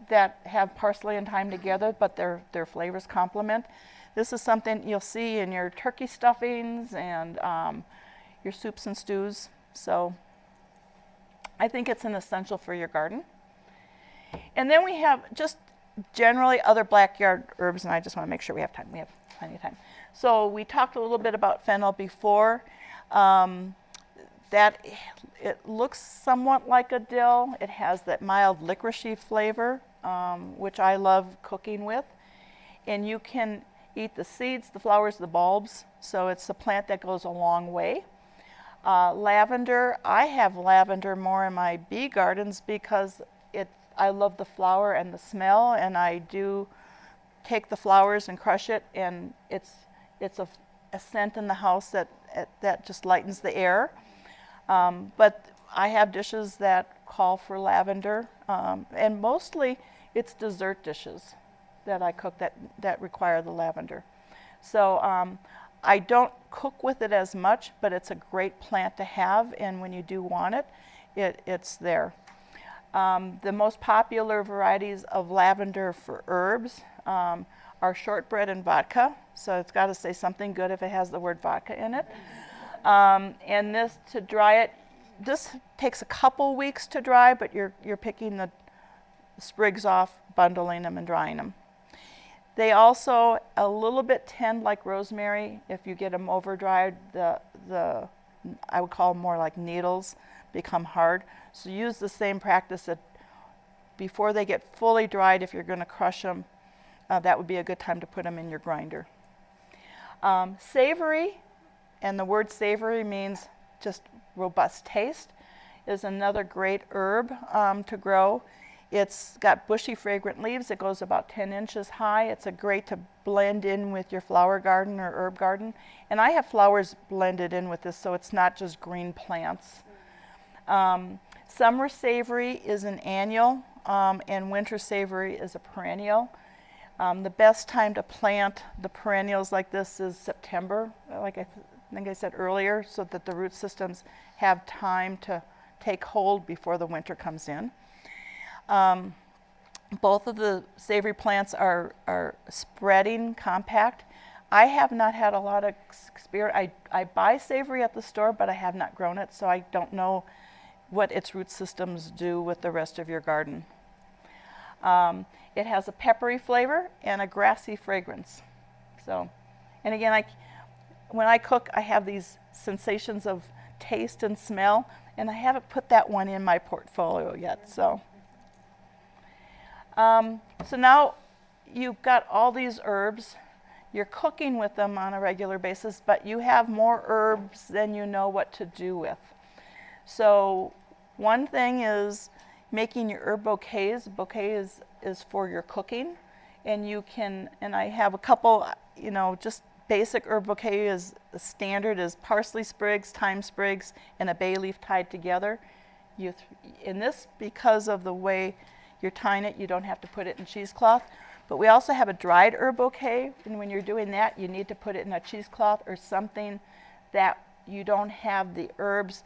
that have parsley and thyme together, but their flavors complement. This is something you'll see in your turkey stuffings and your soups and stews. So I think it's an essential for your garden. And then we have just generally other backyard herbs, and I just want to make sure we have time. We have plenty of time. So we talked a little bit about fennel before. That it looks somewhat like a dill. It has that mild licoricey flavor, which I love cooking with. And you can eat the seeds, the flowers, the bulbs. So it's a plant that goes a long way. Lavender, I have lavender more in my bee gardens because I love the flower and the smell, and I do take the flowers and crush it, and it's a scent in the house that just lightens the air. But I have dishes that call for lavender, and mostly it's dessert dishes that I cook that require the lavender. So I don't cook with it as much, but it's a great plant to have, and when you do want it, it's there. The most popular varieties of lavender for herbs are shortbread and vodka. So it's got to say something good if it has the word vodka in it. And this, to dry it, this takes a couple weeks to dry, but you're picking the sprigs off, bundling them, and drying them. They also a little bit tend like rosemary. If you get them over dried, I would call them more like needles, become hard. So use the same practice that before they get fully dried, if you're going to crush them, that would be a good time to put them in your grinder. Savory, and the word savory means just robust taste, is another great herb to grow. It's got bushy, fragrant leaves. It goes about 10 inches high. It's a great to blend in with your flower garden or herb garden. And I have flowers blended in with this, so it's not just green plants. Summer savory is an annual, and winter savory is a perennial. The best time to plant the perennials like this is September, like I think I said earlier, so that the root systems have time to take hold before the winter comes in. Both of the savory plants are spreading compact. I have not had a lot of experience. I buy savory at the store, but I have not grown it, so I don't know what its root systems do with the rest of your garden. It has a peppery flavor and a grassy fragrance. So, and again, when I cook, I have these sensations of taste and smell, and I haven't put that one in my portfolio yet. So now you've got all these herbs. You're cooking with them on a regular basis, but you have more herbs than you know what to do with. So one thing is making your herb bouquets. Bouquet is for your cooking, and you can, and I have a couple, just basic herb bouquet is standard is parsley sprigs, thyme sprigs, and a bay leaf tied together. In this, because of the way you're tying it, you don't have to put it in cheesecloth. But we also have a dried herb bouquet, and when you're doing that, you need to put it in a cheesecloth or something that you don't have the herbs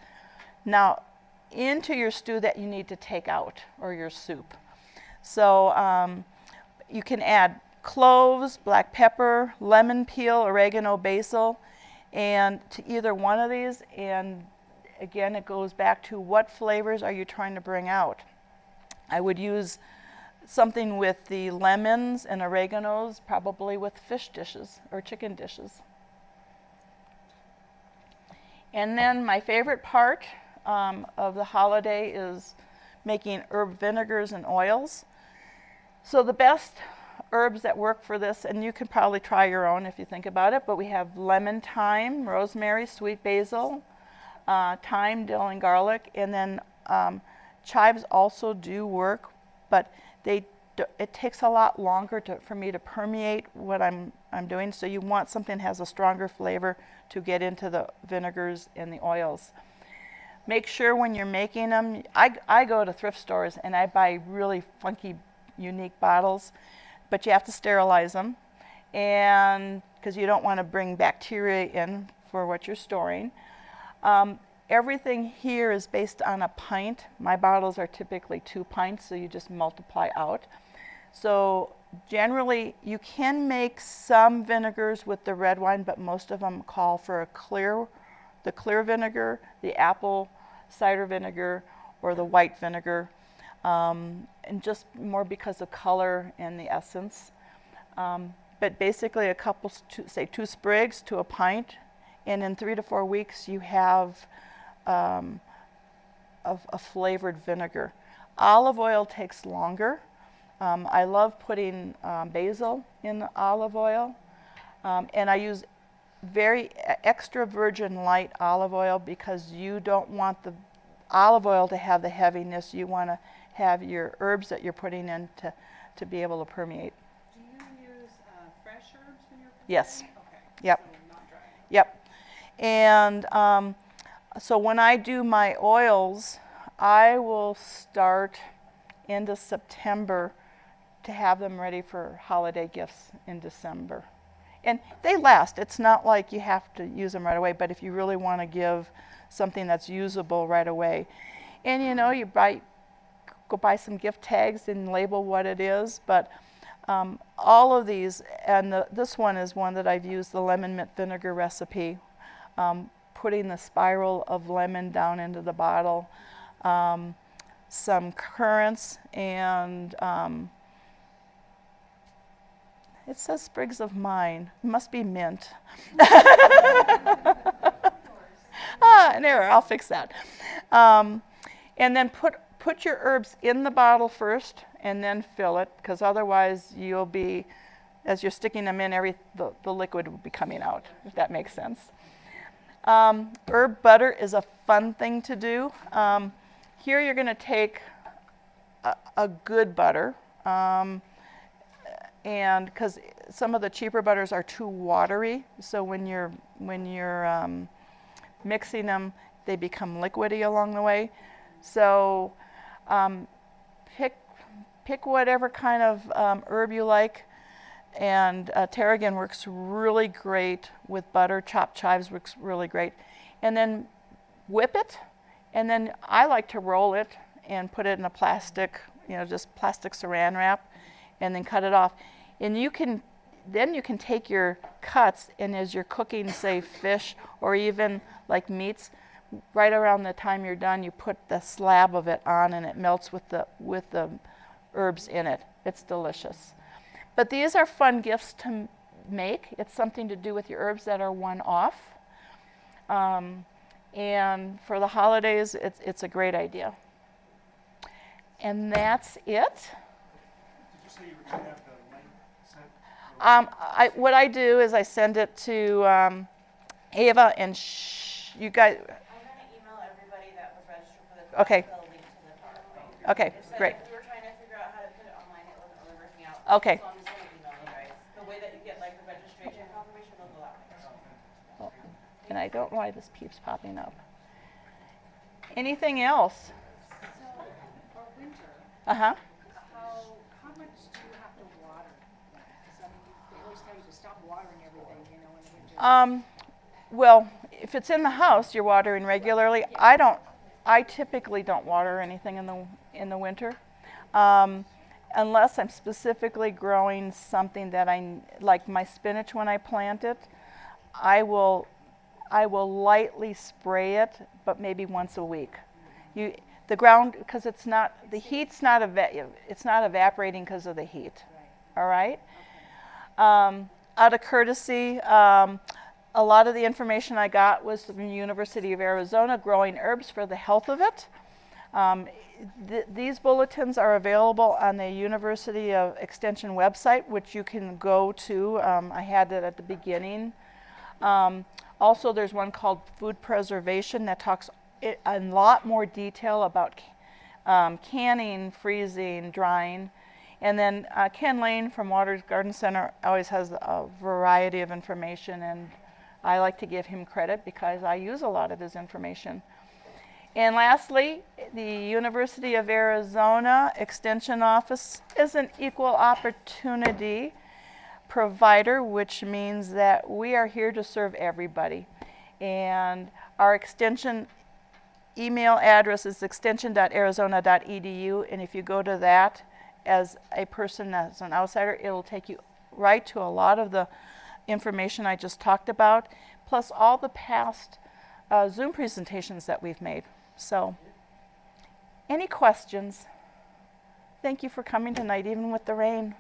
now into your stew that you need to take out, or your soup. So you can add cloves, black pepper, lemon peel, oregano, basil, and to either one of these. And again, it goes back to what flavors are you trying to bring out. I would use something with the lemons and oreganos, probably with fish dishes or chicken dishes. And then my favorite part of the holiday is making herb vinegars and oils. So the best herbs that work for this, and you can probably try your own if you think about it, but we have lemon, thyme, rosemary, sweet basil, thyme, dill, and garlic, and then chives also do work, but it takes a lot longer for me to permeate what I'm doing, so you want something that has a stronger flavor to get into the vinegars and the oils. Make sure when you're making them, I go to thrift stores and I buy really funky, unique bottles, but you have to sterilize them, and because you don't want to bring bacteria in for what you're storing. Everything here is based on a pint. My bottles are typically 2 pints, so you just multiply out. So generally, you can make some vinegars with the red wine, but most of them call for the clear vinegar, the apple cider vinegar, or the white vinegar, and just more because of color and the essence. But basically, a couple, say 2 sprigs to a pint, and in 3 to 4 weeks, you have a flavored vinegar. Olive oil takes longer. I love putting basil in the olive oil, and I use very extra virgin light olive oil because you don't want the olive oil to have the heaviness. You want to have your herbs that you're putting in to be able to permeate. Do you use fresh herbs when you're preparing? Yes. Okay. Yep. So not dry. Yep. And so when I do my oils, I will start into September to have them ready for holiday gifts in December. And they last. It's not like you have to use them right away, but if you really want to give something that's usable right away. And you go buy some gift tags and label what it is, but all of these, and this one is one that I've used, the lemon mint vinegar recipe, putting the spiral of lemon down into the bottle, some currants, and it says sprigs of mine. It must be mint. An error. I'll fix that. And then put your herbs in the bottle first and then fill it, because otherwise you'll be, as you're sticking them in, the liquid will be coming out, if that makes sense. Herb butter is a fun thing to do. Here you're going to take a good butter, and because some of the cheaper butters are too watery, so when you're mixing them, they become liquidy along the way. So pick whatever kind of herb you like, and tarragon works really great with butter. Chopped chives works really great, and then whip it, and then I like to roll it and put it in a plastic, just plastic saran wrap, and then cut it off. And then you can take your cuts, and as you're cooking, say, fish or even like meats, right around the time you're done, you put the slab of it on, and it melts with the herbs in it. It's delicious. But these are fun gifts to make. It's something to do with your herbs that are one-off. And for the holidays, it's a great idea. And that's it. Did you say you were going to have the link sent? What I do is I send it to Ava, and you guys. I'm gonna email everybody that was registered for the class Okay. the link to the PowerPoint. Okay, It said great. we were trying to figure out how to put it online, it wasn't really working out. Okay. So I'm just gonna email you guys. The way that you get like the registration confirmation will go that way. And I don't know why this keeps popping up. Anything else? So, for winter, Uh-huh. how much do you have to water? Because I mean, they always tell you to stop watering everything, in the winter. Well, if it's in the house, you're watering regularly. I typically don't water anything in the winter, unless I'm specifically growing something that like my spinach. When I plant it, I will lightly spray it, but maybe once a week. The ground, because it's not evaporating because of the heat. All right. Out of courtesy, a lot of the information I got was from the University of Arizona, growing herbs for the health of it. These bulletins are available on the University of Extension website, which you can go to. I had it at the beginning. Also, there's one called Food Preservation that talks in a lot more detail about canning, freezing, drying. And then Ken Lane from Waters Garden Center always has a variety of information, and I like to give him credit because I use a lot of his information. And lastly, the University of Arizona Extension Office is an equal opportunity provider, which means that we are here to serve everybody. And our extension email address is extension.arizona.edu, and if you go to that as a person that's an outsider, it'll take you right to a lot of the information I just talked about, plus all the past Zoom presentations that we've made. So, any questions? Thank you for coming tonight, even with the rain.